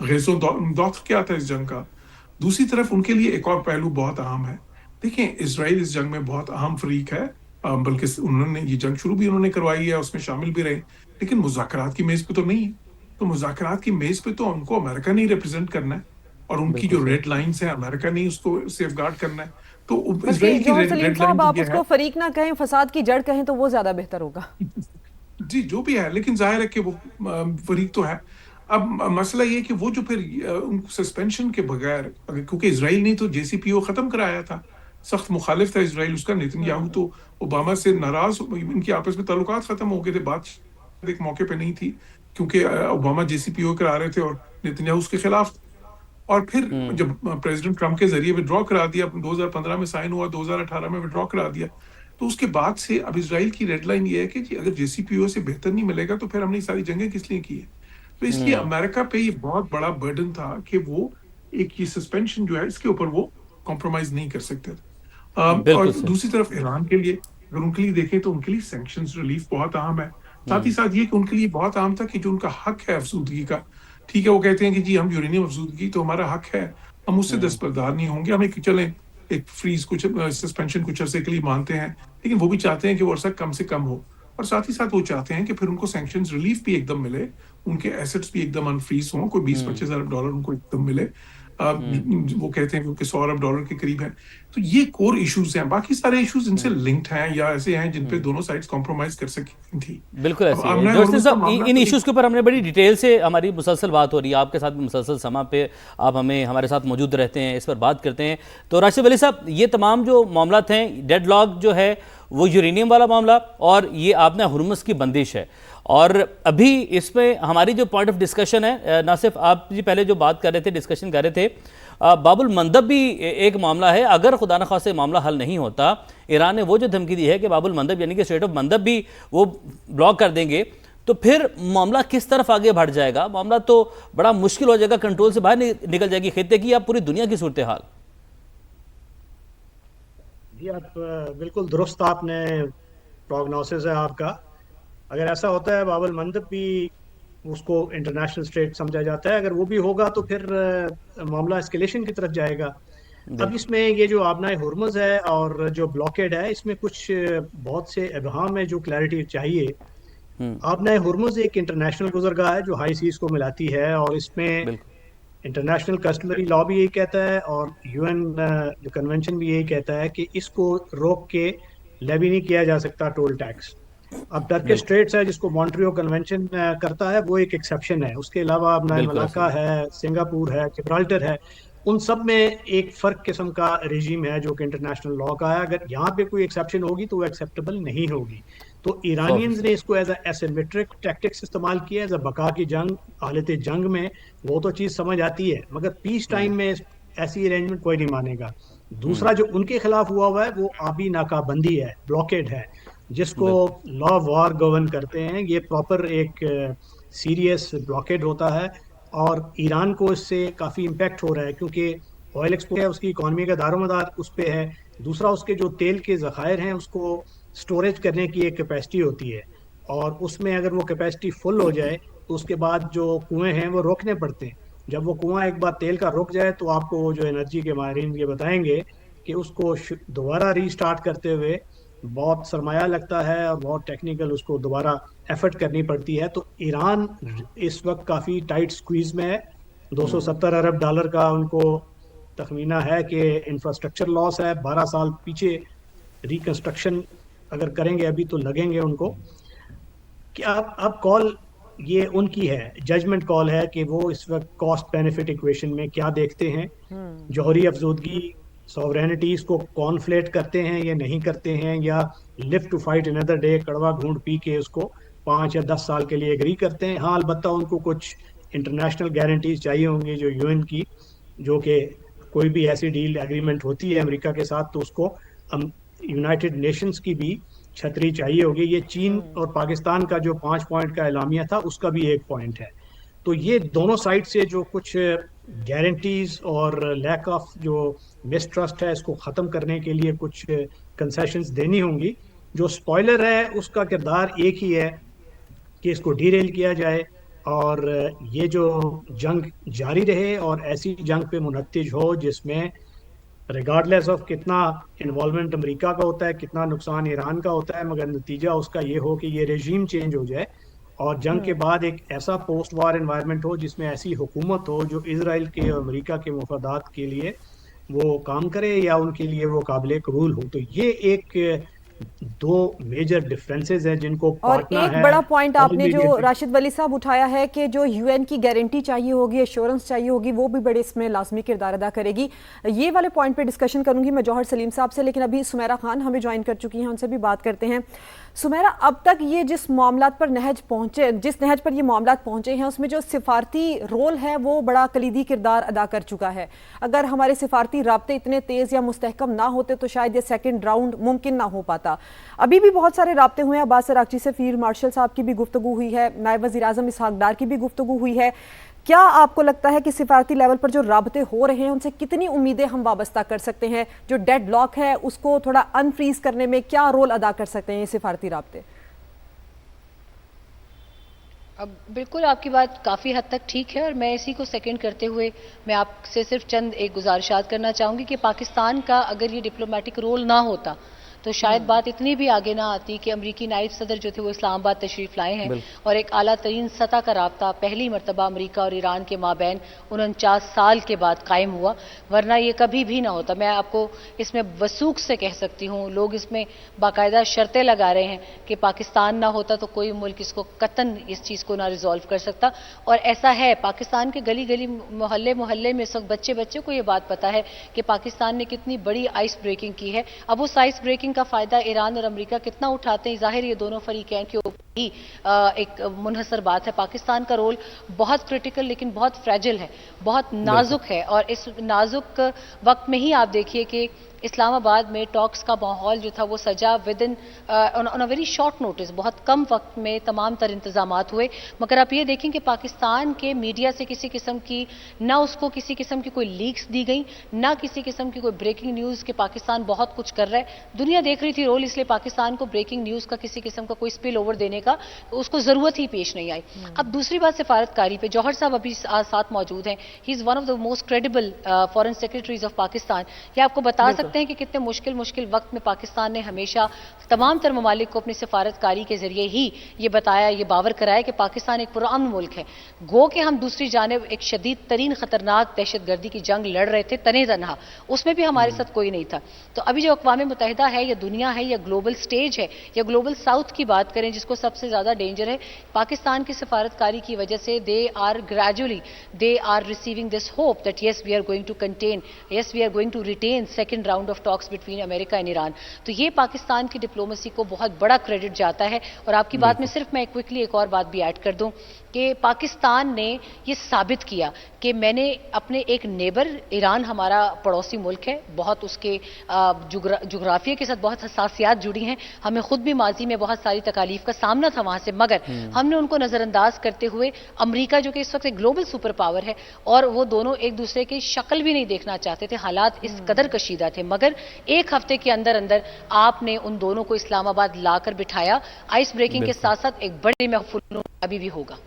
غیظ و دوخت کیا تھا اس جنگ کا. دوسری طرف ان کے لیے ایک اور پہلو بہت اہم ہے. دیکھیں اسرائیل اس جنگ میں بہت اہم فریق ہے، बल्कि उन्होंने ये जंग शुरू भी उन्होंने करवाई है, उसमें शामिल भी रहे, लेकिन मुज़ाकरात की मेज़ पे तो नहीं है। तो मुज़ाकरात की मेज़ पे तो उनको अमेरिका ने ही रिप्रेजेंट करना है, और उनकी जो रेड लाइंस हैं अमेरिका ने ही उसको सेफगार्ड करना है। तो बल्कि इजराइल की जौहर सलीम रेड साहब, लाइन आप ये उसको है। फरीक ना कहें, फसाद की जड़ कहें तो वो ज्यादा बेहतर होगा। जी, जो भी है, लेकिन जाहिर है कि वो फरीक तो है। अब मसला ये है कि वो जो फिर उनको सस्पेंशन के बगैर, क्योंकि इजराइल ने तो JCPO खत्म कराया था, सख्त मुखालिफ था इजराइल उसका। नेतन्याहू तो ओबामा से नाराज, इनके आपस में ताल्लुकात खत्म हो गए थे, बात एक मौके पे नहीं थी, क्योंकि ओबामा JCPO करा रहे थे और नेतन्याहू उसके खिलाफ। और फिर जब प्रेसिडेंट ट्रम्प के जरिए विड्रॉ करा दिया, 2015 में साइन हुआ, 2018 में विड्रॉ करा दिया, तो उसके बाद से अब इजराइल की रेड लाइन ये है कि जी अगर JCPO से बेहतर नहीं मिलेगा तो फिर हमने सारी जंगें किस लिए की है। तो इसलिए अमेरिका पे ये बहुत बड़ा बर्डन था कि वो एक ये सस्पेंशन जो है इसके ऊपर वो कॉम्प्रोमाइज नहीं कर सकते थे। और दूसरी तरफ ईरान के लिए अगर उनके लिए देखें तो उनके लिए सैंक्शंस रिलीफ बहुत अहम है। साथ ही साथ ये कि उनके लिए बहुत अहम था कि जो उनका हक है अफसूदगी का, ठीक है, वो कहते हैं कि जी हम यूरेनियम अफसूदगी तो हमारा हक है, हम उससे दस्तबरदार नहीं होंगे, हम एक चलें एक फ्रीज कुछ सस्पेंशन कुछ अरसे के लिए मानते हैं, लेकिन वो भी चाहते हैं कि वो अरसा कम से कम हो। और साथ ही साथ वो चाहते हैं कि फिर उनको सैंक्शंस रिलीफ भी एकदम मिले, उनके एसेट्स भी एकदम अनफ्रीज हों, कोई 20-25 अरब डॉलर उनको एकदम मिले। वो कहते हैं कि $100 अरब के करीब है। तो ये कोर इश्यूज हैं, बाकी सारे इश्यूज इनसे लिंक्ड हैं या ऐसे हैं जिन पे दोनों साइड्स कॉम्प्रोमाइज कर सकती थी। बिल्कुल ऐसे है। जॉर्ज साहब, इन इश्यूज के ऊपर हमने बड़ी डिटेल से हमारी मुसलसल बात हो रही है, आपके साथ भी मुसलसल समा पे आप हमारे साथ मौजूद रहते हैं, इस पर बात करते हैं। तो राशिद वली साहब, ये तमाम जो मामलात हैं, डेडलॉक जो है वो यूरेनियम वाला मामला और ये आपने हुर्मुज़ की बंदिश है, और अभी इसमें हमारी जो पॉइंट ऑफ डिस्कशन है, ना सिर्फ आप जी पहले जो बात कर रहे थे, डिस्कशन कर रहे थे, बाबुल मंदब भी एक मामला है। अगर खुदा न खास्ता मामला हल नहीं होता, ईरान ने वो जो धमकी दी है कि बाबुल मंदब यानी कि स्ट्रेट ऑफ मंदब भी वो ब्लॉक कर देंगे, तो फिर मामला किस तरफ आगे बढ़ जाएगा? मामला तो बड़ा मुश्किल हो जाएगा, कंट्रोल से बाहर निकल जाएगी खित्ते की या पूरी दुनिया की सूरत हाल। जी, आप बिल्कुल दुरुस्त आपने प्रोग्नोसिस है आपका। अगर ऐसा होता है, बाबुल मंदब भी उसको इंटरनेशनल स्टेट समझा जाता है, अगर वो भी होगा तो फिर मामला एस्केलेशन की तरफ जाएगा। अब इसमें ये जो आबनाए हुर्मुज़ है और जो ब्लॉकेड है, इसमें कुछ बहुत से इबहाम है जो क्लैरिटी चाहिए। आबनाए हुर्मुज़ एक इंटरनेशनल गुज़रगाह है जो हाई सीज को मिलाती है, और इसमें इंटरनेशनल कस्टमरी लॉ भी यही कहता है और UN जो कन्वेंशन भी यही कहता है कि इसको रोक के लेवी नहीं किया जा सकता टोल टैक्स। अब टर्किश स्ट्रेट्स है जिसको मॉन्ट्रियो कन्वेंशन करता है, वो एक एक्सेप्शन है। उसके अलावा अब मलाका है, सिंगापुर है, जिब्राल्टर है, उन सब में एक फ़र्क किस्म का रेजिम है जो कि इंटरनेशनल लॉ का है। अगर यहाँ पे कोई एक्सेप्शन होगी तो वो एक्सेप्टेबल नहीं होगी। तो ईरानियंस ने इसको एज एसिमेट्रिक टैक्टिक्स इस्तेमाल किया, एज बका की जंग, हालत जंग में वो तो चीज़ समझ आती है, मगर पीस टाइम में ऐसी अरेंजमेंट कोई नहीं मानेगा। दूसरा जो उनके खिलाफ हुआ है वो आबी नाकाबंदी है, ब्लॉकेड है, जिसको लॉ ऑफ वॉर गवर्न करते हैं। ये प्रॉपर एक सीरियस ब्लॉकेड होता है और ईरान को इससे काफ़ी इम्पैक्ट हो रहा है, क्योंकि ऑयल एक्सपोर्ट है, उसकी इकॉनमी का दारोमदार उस पर है। दूसरा, उसके जो तेल के ज़खायर हैं उसको स्टोरेज करने की एक कैपेसिटी होती है, और उसमें अगर वो कैपेसिटी फुल हो जाए तो उसके बाद जो कुएँ हैं वो रोकने पड़ते हैं। जब वो कुआं एक बार तेल का रुक जाए तो आपको जो एनर्जी के माहिरीन ये बताएंगे कि उसको दोबारा रीस्टार्ट करते हुए बहुत सरमाया लगता है और बहुत टेक्निकल उसको दोबारा एफर्ट करनी पड़ती है। तो ईरान इस वक्त काफ़ी टाइट स्क्वीज में है। 270 अरब डॉलर का उनको तखमीना है कि इंफ्रास्ट्रक्चर लॉस है। 12 साल पीछे रिकंस्ट्रक्शन अगर करेंगे अभी तो लगेंगे उनको। कि अब कॉल ये उनकी है, जजमेंट कॉल है कि वो इस वक्त कॉस्ट बेनिफिट इक्वेशन में क्या देखते हैं। जौहरी अफजूदगी, सॉवरेनिटीज को कॉन्फ्लेट करते हैं या नहीं करते हैं, या live to fight another day, कड़वा घूंट पी के उसको 5 या 10 साल के लिए एग्री करते हैं। हाँ, अलबत्ता उनको कुछ इंटरनेशनल गारंटीज चाहिए होंगी जो UN की, जो कि कोई भी ऐसी डील एग्रीमेंट होती है अमेरिका के साथ तो उसको यूनाइटेड नेशंस की भी छतरी चाहिए होगी। ये चीन और पाकिस्तान का जो 5 पॉइंट का एलामिया था उसका भी एक पॉइंट है। तो ये दोनों साइड से जो कुछ गारंटीज और लैक ऑफ जो मिसट्रस्ट है इसको ख़त्म करने के लिए कुछ कंसेशंस देनी होंगी। जो स्पॉइलर है उसका किरदार एक ही है कि इसको डीरेल किया जाए और ये जो जंग जारी रहे और ऐसी जंग पे मुनत्तिज हो जिसमें रिगार्डलेस ऑफ कितना इन्वॉल्वमेंट अमेरिका का होता है, कितना नुकसान ईरान का होता है, मगर नतीजा उसका ये हो कि ये रेजीम चेंज हो जाए और जंग के बाद एक ऐसा पोस्ट वार एनवायरनमेंट हो जिसमें ऐसी हुकूमत हो जो इजराइल के और अमेरिका के मफादात के लिए वो काम करे या उनके लिए वो काबिल कबूल हो। तो ये एक दो मेजर डिफरेंसेस हैं जिनको और पाटना एक है। बड़ा पॉइंट आपने जो मीडियम राशिद वली साहब उठाया है कि जो यूएन की गारंटी चाहिए होगी, एश्योरेंस चाहिए होगी, वो भी बड़े इसमें लाजमी किरदार अदा करेगी। ये वाले पॉइंट पे डिस्कशन करूंगी मैं जौहर सलीम साहब से, लेकिन अभी सुमेरा खान हमें ज्वाइन कर चुकी हैं, उनसे भी बात करते हैं। सुमेरा, अब तक ये जिस मामलात पर जिस नहज पर ये मामलात पहुंचे हैं उसमें जो सिफारती रोल है वो बड़ा कलीदी किरदार अदा कर चुका है। अगर हमारे सिफारती राब्ते इतने तेज़ या मुस्तहकम ना होते तो शायद ये सेकंड राउंड मुमकिन ना हो पाता। अभी भी बहुत सारे राब्ते हुए हैं, अब्बास अरागची से फील्ड मार्शल साहब की भी गुफ्तगू हुई है, नायब वज़ीर आज़म इसहाक डार की भी गुफ्तगू हुई है। क्या आपको लगता है कि सिफारती लेवल पर जो राब्ते हो रहे हैं उनसे कितनी उम्मीदें हम वाबस्ता कर सकते हैं? जो डेड लॉक है उसको थोड़ा अनफ्रीज करने में क्या रोल अदा कर सकते हैं ये सिफारती राब्ते? अब बिल्कुल आपकी बात काफ़ी हद तक ठीक है और मैं इसी को सेकंड करते हुए मैं आपसे सिर्फ चंद एक गुजारिशात करना चाहूँगी कि पाकिस्तान का अगर ये डिप्लोमेटिक रोल ना होता तो शायद बात इतनी भी आगे ना आती कि अमरीकी नायब सदर जो थे वो इस्लामाबाद तशरीफ़ लाए हैं और एक आला तरीन सतह का राब्ता पहली मरतबा अमरीका और ईरान के माबैन 49 साल के बाद कायम हुआ, वरना ये कभी भी ना होता। मैं आपको इसमें वसूख से कह सकती हूँ, लोग इसमें बाकायदा शर्तें लगा रहे हैं कि पाकिस्तान ना होता तो कोई मुल्क इसको कतन इस चीज़ को ना रिजॉल्व कर सकता, और ऐसा है। पाकिस्तान के गली गली मोहल्ले मोहल्ले में इस वक्त बच्चे बच्चे को ये बात पता है कि पाकिस्तान ने कितनी बड़ी आइस ब्रेकिंग की है। अब उस आइस ब्रेकिंग का फायदा ईरान और अमेरिका कितना उठाते हैं, जाहिर ये दोनों फरीकैन के ऊपर ही एक मुनहसर बात है। पाकिस्तान का रोल बहुत क्रिटिकल लेकिन बहुत फ्रेजिल है, बहुत नाजुक है, और इस नाजुक वक्त में ही आप देखिए कि इस्लामाबाद में टॉक्स का माहौल जो था वो सजा with in on a very short notice, बहुत कम वक्त में तमाम तर इंतजामात हुए। मगर आप ये देखें कि पाकिस्तान के मीडिया से किसी किस्म की ना उसको किसी किस्म की कोई लीक्स दी गई, ना किसी किस्म की कोई ब्रेकिंग न्यूज़ कि पाकिस्तान बहुत कुछ कर रहा है। दुनिया देख रही थी रोल, इसलिए पाकिस्तान को ब्रेकिंग न्यूज़ का किसी किस्म का कोई स्पिल ओवर देने का उसको ज़रूरत ही पेश नहीं आई। अब दूसरी बात सिफारतकारी पे, जौहर साहब अभी साथ मौजूद हैं, he is one of the most credible foreign secretaries of Pakistan. ये आपको बता सकते हैं कि कितने मुश्किल वक्त में पाकिस्तान ने हमेशा तमाम तर ममालिक को अपनी सिफारतकारी के जरिए ही ये बताया, ये बावर कराया कि पाकिस्तान एक पुरअमन मुल्क है। गो कि हम दूसरी जानिब एक शदीद तरीन खतरनाक दहशतगर्दी की जंग लड़ रहे थे तने तनहा, उसमें भी हमारे साथ कोई नहीं था। तो अभी जो अक़वाम मुत्तहिदा है या दुनिया है या ग्लोबल स्टेज है या ग्लोबल साउथ की बात करें जिसको सबसे ज़्यादा डेंजर है, पाकिस्तान की सिफारतकारी की वजह से they are receiving this hope that yes we are going to contain, yes we are going to retain second round of talks between America and Iran. तो ये पाकिस्तान की डिप्लोमेसी को बहुत बड़ा क्रेडिट जाता है। और आपकी बात में सिर्फ मैं क्विकली एक और बात भी ऐड कर दूं कि पाकिस्तान ने ये साबित किया कि मैंने अपने एक नेबर, ईरान हमारा पड़ोसी मुल्क है, बहुत उसके जुग्राफिया के साथ बहुत हसासियात जुड़ी हैं, हमें खुद भी माजी में बहुत सारी तकालीफ का सामना था वहाँ से, मगर हमने उनको नज़रअंदाज करते हुए अमेरिका जो कि इस वक्त एक ग्लोबल सुपर पावर है और वो दोनों एक दूसरे की शक्ल भी नहीं देखना चाहते थे, हालात इस कदर कशीदा थे, मगर एक हफ्ते के अंदर अंदर आपने उन दोनों को इस्लामाबाद लाकर बिठाया। आइस ब्रेकिंग के साथ साथ एक बड़ी महफूल अभी भी होगा।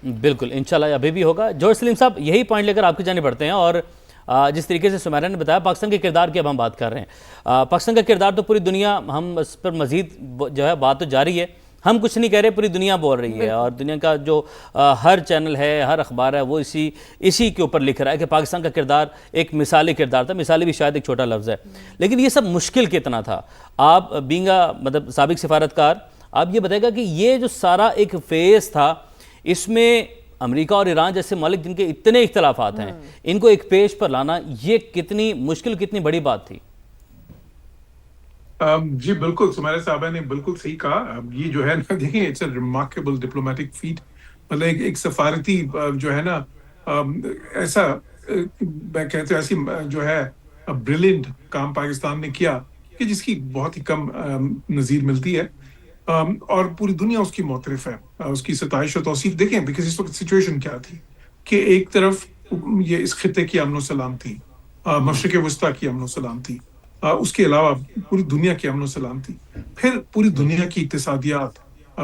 बिल्कुल, इंशाल्लाह अभी भी होगा। जौहर सलीम साहब, यही पॉइंट लेकर आपकी जाने बढ़ते हैं और जिस तरीके से सुमेरा ने बताया पाकिस्तान के किरदार की अब हम बात कर रहे हैं। पाकिस्तान का किरदार तो पूरी दुनिया, हम इस पर मज़ीद जो है बात तो जारी है, हम कुछ नहीं कह रहे, पूरी दुनिया बोल रही है और दुनिया का जो हर चैनल है, हर अखबार है, वो इसी के ऊपर लिख रहा है कि पाकिस्तान का किरदार एक मिसाली किरदार था। मिसाली भी शायद एक छोटा लफ्ज़ है, लेकिन ये सब मुश्किल कितना था। आप बींगा मतलब साबिक सिफारतकार, आप ये बताएगा कि ये जो सारा एक फेज़ था इसमें अमेरिका और ईरान जैसे मलिक जिनके इतने इख्तलाफात हैं, इनको एक पेज पर लाना ये कितनी मुश्किल, कितनी बड़ी बात थी? जी बिल्कुल, सुमेरा साहबा ने बिल्कुल सही कहा। ये जो है ना, देखिए it's a remarkable diplomatic feet, मतलब एक सफारती जो है ना ऐसा मैं कहते हैं ऐसी जो है ब्रिलियंट काम पाकिस्तान ने किया कि जिसकी बहुत ही कम नज़ीर मिलती है और पूरी दुनिया उसकी मोतरफ है, उसकी सताइश और तौसीफ। देखें बिकॉज इस वक्त सिचुएशन क्या थी कि एक तरफ ये इस खिते की अमन सलाम थी, मशरिक़ वस्ता की अमन सलाम थी, उसके अलावा पूरी दुनिया की अमन सलाम थी, फिर पूरी दुनिया की इक्तिसादियात,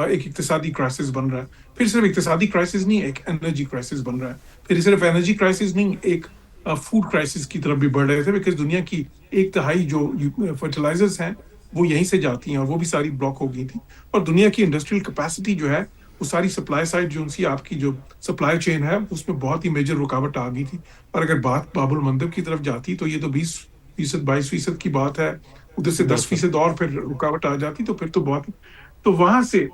एक इक्तिसादी क्राइसिस बन रहा है, फिर सिर्फ इक्तिसादी क्राइसिस नहीं, एक एनर्जी क्राइसिस बन रहा है, फिर सिर्फ एनर्जी क्राइसिस नहीं, एक फूड क्राइसिस की तरफ भी बढ़ रहे थे, बिकॉज दुनिया की 1/3 जो फर्टिलाइजर्स हैं वो यहीं से जाती हैं और वो भी सारी ब्लॉक हो गई थी। और दुनिया की इंडस्ट्रियल कैपेसिटी जो है वो सारी सप्लाई साइड जो उनकी आपकी जो सप्लाई चेन है उसमें बहुत ही मेजर रुकावट आ गई थी। और अगर बात बाबुल मंदब की तरफ जाती तो ये तो 20%, 22% की बात है, उधर से 10% और फिर रुकावट आ जाती तो फिर तो बहुत, तो वहां से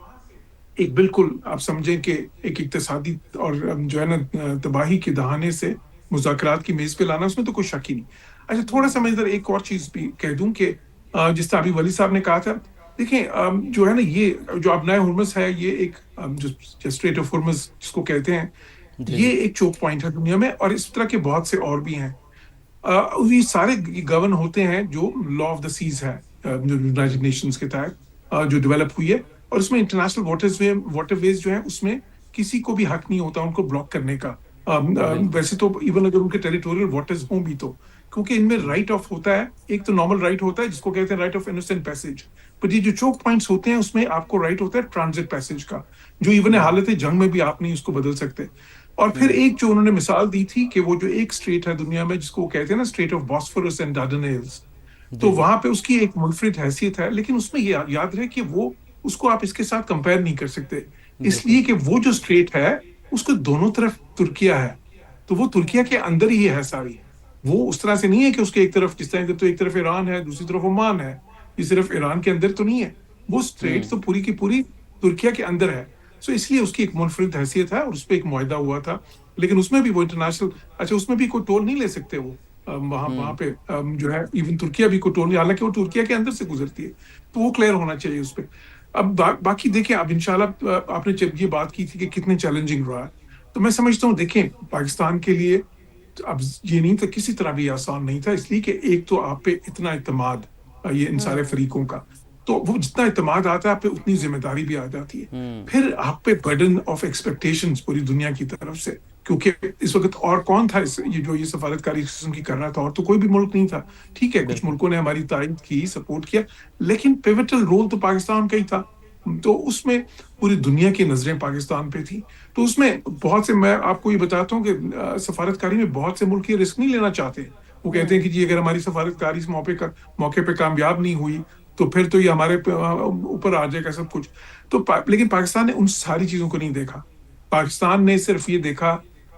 एक बिल्कुल आप समझें कि एक इक्तिसादी और जो है ना तबाही के दहाने से मुज़ाकरात की मेज पे लाना, उसमें तो कोई शक ही नहीं। अच्छा, थोड़ा सा मैं इधर एक और चीज भी कह दूं कि जिस तरह अभी वली साहब ने कहा था, देखें जो है ना ये जो अपनाए हुर्मुज़ है, ये एक जो स्ट्रेट ऑफ हुर्मुज़ जिसको कहते हैं, ये एक चोक पॉइंट है दुनिया में, और इस तरह के बहुत से और भी हैं। ये सारे गवर्न होते हैं जो लॉ ऑफ द सीज है, जो यूनाइटेड नेशंस के तहत जो डेवलप हुई है, और उसमें इंटरनेशनल वाटरवेज जो है उसमें किसी को भी हक नहीं होता उनको ब्लॉक करने का। वैसे तो इवन अगर उनके टेरिटोरियल वाटर्स हों भी तो, क्योंकि इनमें राइट ऑफ होता है, एक तो नॉर्मल राइट होता है जिसको कहते हैं राइट ऑफ इनोसेंट पैसेज, पर ये जो चोक पॉइंट्स होते हैं उसमें आपको राइट होता है ट्रांजिट पैसेज का, जो इवन हालत जंग में भी आप नहीं उसको बदल सकते। और फिर एक जो उन्होंने मिसाल दी थी कि वो जो एक स्ट्रेट है दुनिया में जिसको कहते हैं ना स्ट्रेट ऑफ बॉस्फोरस एंड डार्डेनेल्स, तो वहां पे उसकी एक मुनफरिद हैसियत है, लेकिन उसमें ये याद रहे कि वो उसको आप इसके साथ कंपेयर नहीं कर सकते, इसलिए कि वो जो स्ट्रेट है उसको दोनों तरफ तुर्किया है, तो वो तुर्किया के अंदर ही है सारी, वो उस तरह से नहीं है कि उसके एक तरफ, जिस तरह तो एक तरफ ईरान है दूसरी तरफ ओमान है, ये सिर्फ ईरान के अंदर तो नहीं है, वो स्ट्रेट तो पूरी की पूरी तुर्किया के अंदर है। सो इसलिए उसकी एक मुनफरिद हैसियत है और उस पर एक मुआहदा हुआ था, लेकिन उसमें भी वो इंटरनेशनल, अच्छा उसमें भी कोई टोल नहीं ले सकते वो वहां पे जो है इवन तुर्किया भी कोई टोल नहीं, हालांकि वो तुर्किया के अंदर से गुजरती है, तो वो क्लियर होना चाहिए उस पर। अब बाकी देखें, अब इंशाल्लाह आपने जब ये बात की थी कि कितने चैलेंजिंग रहा है, तो मैं समझता हूँ देखें पाकिस्तान के लिए अब ये नहीं था, किसी तरह भी आसान नहीं था, इसलिए कि एक तो आप पे इतना इत्तेमाद ये इन सारे फरीकों का, तो वो जितना इत्तेमाद आता है आप पे उतनी जिम्मेदारी भी आ जाती है, फिर आप पे बर्डन ऑफ एक्सपेक्टेशंस पूरी दुनिया की तरफ से, क्योंकि इस वक्त और कौन था ये सफारतकारी किस्म की कर रहा था, और तो कोई भी मुल्क नहीं था। ठीक है, कुछ मुल्कों ने हमारी तारीफ की, सपोर्ट किया, लेकिन पिवटल रोल तो पाकिस्तान का ही था, तो उसमें पूरी दुनिया की नजरें पाकिस्तान पे थी, तो उसमें बहुत से, मैं आपको ये बताता हूँ कि सफारतकारी में बहुत से मुल्क ये रिस्क नहीं लेना चाहते, वो कहते हैं कि जी अगर हमारी सफारतकारी इस मौके पे कामयाब नहीं हुई तो फिर तो ये हमारे ऊपर आ जाएगा सब कुछ, तो लेकिन पाकिस्तान ने उन सारी चीजों को नहीं देखा, पाकिस्तान ने सिर्फ ये देखा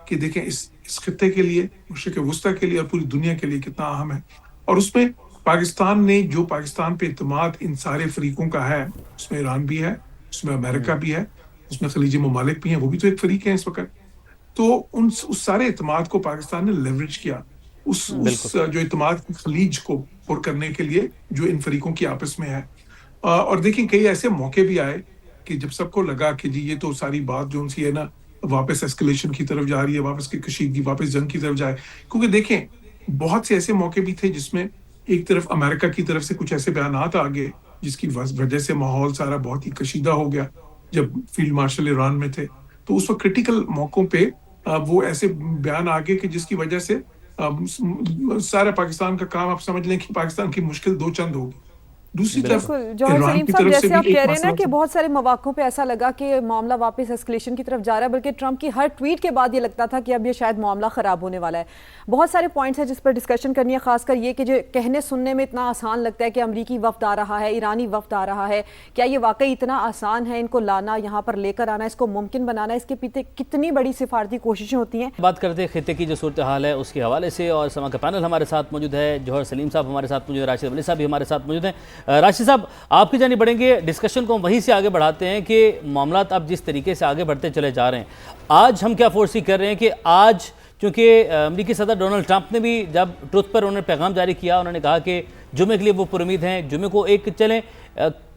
कि देखें इस खित्ते के लिए, मशरिक़ वुस्ता के लिए और पूरी दुनिया के लिए कितना अहम है, और उसमें पाकिस्तान ने जो पाकिस्तान पे इत्तेमाद इन सारे फरीकों का है, उसमें ईरान भी है, उसमें अमेरिका भी है, उसमें खलीजी ममालिक भी हैं, वो भी तो एक फरीक है इस वक्त, तो उस सारे इत्तेमाद को पाकिस्तान ने लेवरेज किया, उस जो इत्तेमाद खलीज को पुर करने के लिए जो इन फरीकों की आपस में है। और देखिए कई ऐसे मौके भी आए कि जब सबको लगा कि जी ये तो सारी बात जो उनसी है ना वापस एस्केलेशन की तरफ जा रही है, वापस की कशीदगी, वापस जंग की तरफ जाए, क्योंकि देखें बहुत से ऐसे मौके भी थे जिसमें एक तरफ अमेरिका की तरफ से कुछ ऐसे बयानात आ गए जिसकी वजह से माहौल सारा बहुत ही कशीदा हो गया, जब फील्ड मार्शल ईरान में थे, तो उस वक्त क्रिटिकल मौकों पे वो ऐसे बयान आ गए कि जिसकी वजह से सारा पाकिस्तान का काम आप समझ लें कि पाकिस्तान की मुश्किल दो चंद होगी। दूसरी तरफ जौहर सलीम साहब, जैसे आप कह रहे हैं ना कि बहुत सारे मौक़ों पे ऐसा लगा कि मामला वापस एस्केलेशन की तरफ जा रहा है, बल्कि ट्रंप की हर ट्वीट के बाद ये लगता था कि अब ये शायद मामला ख़राब होने वाला है। बहुत सारे पॉइंट्स हैं जिस पर डिस्कशन करनी है, खासकर ये कि जो कहने सुनने में इतना आसान लगता है कि अमरीकी वफ्द आ रहा है, ईरानी वफ्द आ रहा है, क्या ये वाकई इतना आसान है इनको लाना, यहाँ पर लेकर आना, इसको मुमकिन बनाना, इसके पीछे कितनी बड़ी सिफारती कोशिशें होती हैं? बात करते हैं खित्ते की जो सूरत हाल है उसके हवाले से, और समा का पैनल हमारे साथ मौजूद है, जौहर सलीम साहब हमारे साथ मौजूद है, राशिद वली साहब भी हमारे साथ मौजूद हैं। राशिद साहब, आपकी जानी बढ़ेंगे, डिस्कशन को वहीं से आगे बढ़ाते हैं कि मामला अब जिस तरीके से आगे बढ़ते चले जा रहे हैं, आज हम क्या फोर्सी कर रहे हैं कि आज क्योंकि अमेरिकी सदर डोनाल्ड ट्रंप ने भी जब ट्रुथ पर उन्होंने पैगाम जारी किया, उन्होंने कहा कि जुमे के लिए वो पुरुमीद हैं, जुमे को एक चलें,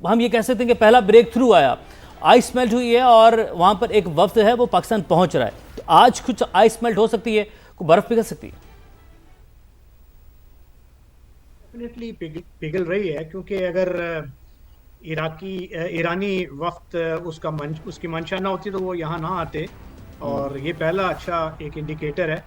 हम ये कह सकते हैं कि पहला ब्रेक थ्रू आया, आइस मेल्ट हुई है और वहाँ पर एक वफ्द है वो पाकिस्तान पहुँच रहा है, तो आज कुछ आइस मेल्ट हो सकती है, कोई बर्फ़ पिघल सकती है? डेफिनेटली पिघल रही है, क्योंकि अगर ईरानी वक्त उसकी मंशा ना होती तो वो यहाँ ना आते, और ये पहला अच्छा एक इंडिकेटर है,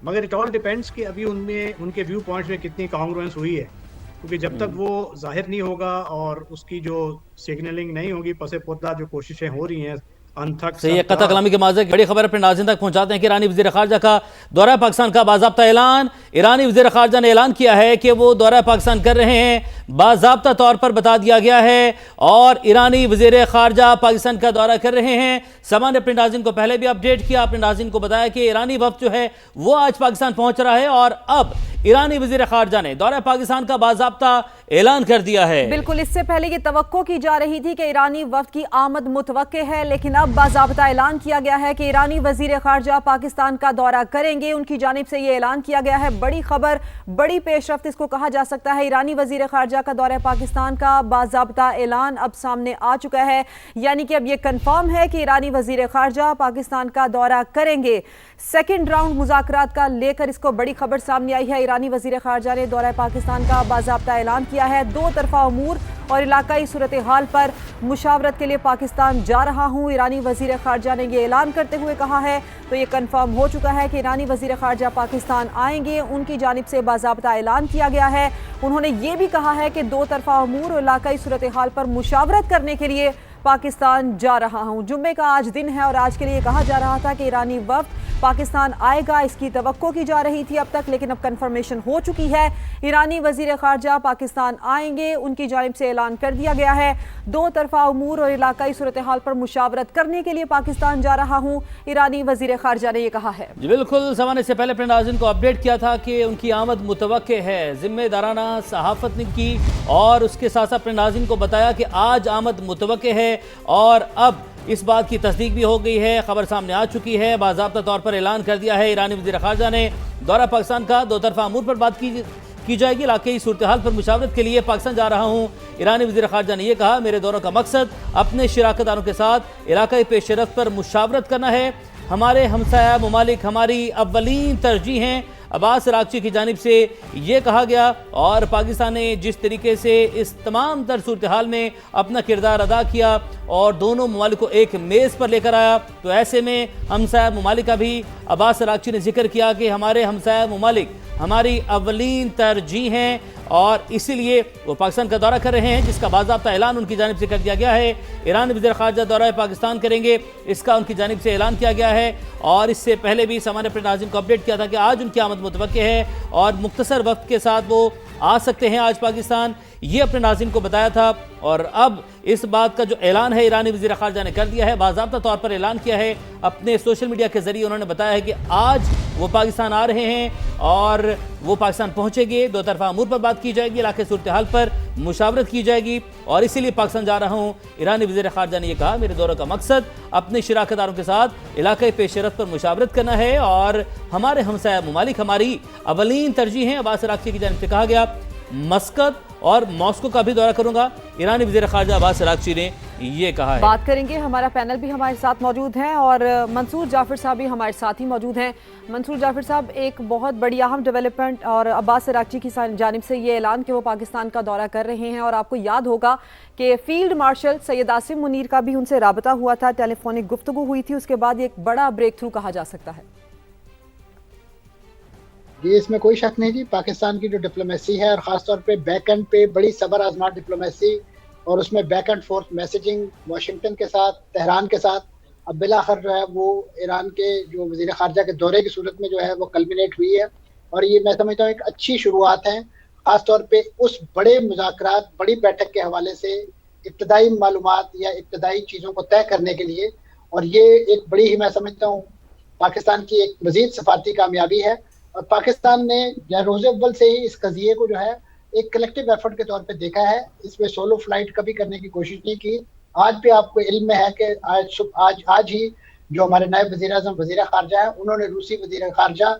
मगर इट ऑल डिपेंड्स कि अभी उनके व्यू पॉइंट्स में कितनी कांग्रुएंस हुई है, क्योंकि जब तक वो जाहिर नहीं होगा और उसकी जो सिग्नलिंग नहीं होगी, पसे पुर्दा जो कोशिशें हो रही हैं अंत तक सही है। कतल कलामी के माज़े बड़ी खबर अपने नाज़रीन तक पहुंचाते हैं कि ईरानी वज़ीर ख़ारजा का दौरा पाकिस्तान का बाज़ाब्ता ऐलान। ईरानी वज़ीर ख़ारजा ने ऐलान किया है कि वो दौरा पाकिस्तान कर रहे हैं, बाज़ाब्ता तौर पर बता दिया गया है, और ईरानी वज़ीर ख़ारजा पाकिस्तान का दौरा कर रहे हैं। समा ने अपने नाज़रीन को पहले भी अपडेट किया, अपने नाज़रीन को बताया कि ईरानी वफ़द जो है वो आज पाकिस्तान पहुंच रहा है, और अब ईरानी वज़ीर ख़ारजा ने दौरा पाकिस्तान का बाज़ाब्ता ऐलान कर दिया है। बिल्कुल, इससे पहले ये तवक्को की जा रही थी कि ईरानी वफ़द की आमद मुतवक्के है, लेकिन अब बाज़ाब्ता ऐलान किया गया है कि ईरानी वज़ीर ख़ारजा पाकिस्तान का दौरा करेंगे। उनकी जानिब से ये ऐलान किया गया है। बड़ी खबर, बड़ी पेशरफ्त इसको कहा जा सकता है। ईरानी वज़ीर ख़ारजा का दौरा पाकिस्तान का बाज़ाब्ता ऐलान अब सामने आ चुका है, यानी कि अब ये कन्फर्म है कि ईरानी वज़ीर ख़ारजा पाकिस्तान का दौरा करेंगे। सेकेंड राउंड मुज़ाकरात का लेकर इसको बड़ी खबर सामने आई है। ईरानी वज़ीर ख़ारजा ने दौरा पाकिस्तान का बाज़ाब्ता ऐलान किया है। दो तरफ़ा अमूर और इलाकाई सूरत हाल पर मुशावरत के लिए पाकिस्तान जा रहा हूँ, ईरानी वज़ीर ख़ारजा ने ये ऐलान करते हुए कहा है। तो ये कन्फर्म हो चुका है कि ईरानी वज़ीर ख़ारजा पाकिस्तान आएंगे। उनकी जानिब से बाज़ाब्ता ऐलान किया गया है। उन्होंने ये भी कहा है कि दो तरफ़ा अमूर और इलाकाई सूरत हाल पर मुशावरत करने के लिए पाकिस्तान जा रहा हूँ। जुम्मे का आज दिन है और आज के लिए कहा जा रहा था कि ईरानी वफ़द पाकिस्तान आएगा, इसकी तवक्को की जा रही थी अब तक, लेकिन अब कंफर्मेशन हो चुकी है। ईरानी वज़ीर ख़ारजा पाकिस्तान आएंगे, उनकी जानिब से ऐलान कर दिया गया है। दो तरफ़ा उमूर और इलाकाई सूरत हाल पर मुशावरत करने के लिए पाकिस्तान जा रहा हूँ, ईरानी वज़ीर ख़ारजा ने ये कहा है। जी बिल्कुल, ज़माने से पहले अपने नाज़रीन को अपडेट किया था कि उनकी आमद मुतवक्के है। ज़िम्मेदाराना सहाफ़त ने की और उसके साथ साथ अपने नाज़रीन को बताया कि आज आमद मुतवक्के है, और अब इस बात की तस्दीक भी हो गई है, खबर सामने आ चुकी है। बाज़ाब्ता तौर पर ऐलान कर दिया है ईरानी वज़ीर ख़ारजा ने दौरा पाकिस्तान का। दो तरफ़ा अमूर पर बात की जाएगी। इलाक़ाई सूरत हाल पर मुशावरत के लिए पाकिस्तान जा रहा हूँ। ईरानी वज़ीर ख़ारजा ने यह कहा, मेरे दौरों का मकसद अपने शराकतदारों के साथ इलाक़ाई पेशरफ्त पर मुशावरत करना है। हमारे हमसाया ममालिक हमारी अव्वलीन तरजीह हैं, अब्बास अराग़ची की जानिब से ये कहा गया। और पाकिस्तान ने जिस तरीके से इस तमाम तर सूरत हाल में अपना किरदार अदा किया और दोनों ममालिक को एक मेज़ पर लेकर आया, तो ऐसे में हमसाया ममालिक का भी अब्बास अराग़ची ने जिक्र किया कि हमारे हमसाया ममालिक हमारी अव्वलीन तरजीह हैं, और इसीलिए वो पाकिस्तान का दौरा कर रहे हैं, जिसका बाज़ाब्ता ऐलान उनकी जानिब से कर दिया गया है। ईरान वज़ीर ख़ारजा दौरा पाकिस्तान करेंगे, इसका उनकी जानिब से ऐलान किया गया है। और इससे पहले भी सामान्य अपने नाज़रीन को अपडेट किया था कि आज उनकी आमद मुतवक्के है और मुख्तसर वक्त के साथ वो आ सकते हैं आज पाकिस्तान, ये अपने नाज़रीन को बताया था। और अब इस बात का जो ऐलान है ईरानी वज़ीर ख़ारजा ने कर दिया है, बाज़ाब्ता तौर पर ऐलान किया है। अपने सोशल मीडिया के ज़रिए उन्होंने बताया है कि आज वो पाकिस्तान आ रहे हैं और वो पाकिस्तान पहुँचेंगे। दो तरफ़ा अमूर पर बात की जाएगी, इलाके सूरत हाल पर मुशावरत की जाएगी, और इसीलिए पाकिस्तान जा रहा हूँ। ईरानी वज़ीर ख़ारजा ने यह कहा, मेरे दौरे का मकसद अपने शराकतदारों के साथ इलाक़ाई पेशरफ्त पर मुशावरत करना है, और हमारे हमसाया ममालिक हमारी अव्वलीन तरजीह हैं। अब्बास अराग़ची की जानिब से कहा गया, मस्कत और मॉस्को का भी दौरा करूंगा, ईरानी वज़ीर ख़ारजा अब्बास अराग़ची ने ये कहा है। बात करेंगे, हमारा पैनल भी हमारे साथ मौजूद है और मंसूर जाफ़र साहब भी हमारे साथ ही मौजूद हैं। मंसूर जाफ़र साहब, एक बहुत बड़ी अहम डेवलपमेंट और अब्बास अराग़ची की जानिब से ये ऐलान कि वो पाकिस्तान का दौरा कर रहे हैं, और आपको याद होगा कि फ़ील्ड मार्शल सैयद आसिम मुनीर का भी उनसे राबता हुआ था, टेलीफोनिक गुफ्तगू हुई थी, उसके बाद एक बड़ा ब्रेक थ्रू कहा जा सकता है। ये इसमें कोई शक नहीं जी, पाकिस्तान की जो डिप्लोमेसी है और ख़ासतौर पे बैक एंड पे बड़ी सबर आजमा डिप्लोमेसी, और उसमें back and fourth messaging Washington के साथ, तेहरान के साथ, अब बिलाखिर जो है वो ईरान के जो वज़ीर ख़ारजा के दौरे की सूरत में जो है वो कल्मिनेट हुई है। और ये मैं समझता हूँ एक अच्छी शुरुआत है, ख़ासतौर पे उस बड़े मुज़ाकरात, बड़ी बैठक के हवाले से इब्तदाई मालूमात या इब्तदाई चीज़ों को तय करने के लिए। और ये एक बड़ी ही मैं समझता हूँ पाकिस्तान की एक मज़ीद सफारती कामयाबी है, और पाकिस्तान ने रोज़ अव्वल से ही इस कज़िये को जो है एक कलेक्टिव एफर्ट के तौर पे देखा है। इसमें सोलो फ्लाइट कभी करने की कोशिश नहीं की। आज भी आपको इल्म में है कि आज ही जो हमारे नायब वज़ीर आज़म वज़ीर ख़ारजा है, उन्होंने रूसी वज़ीर ख़ारजा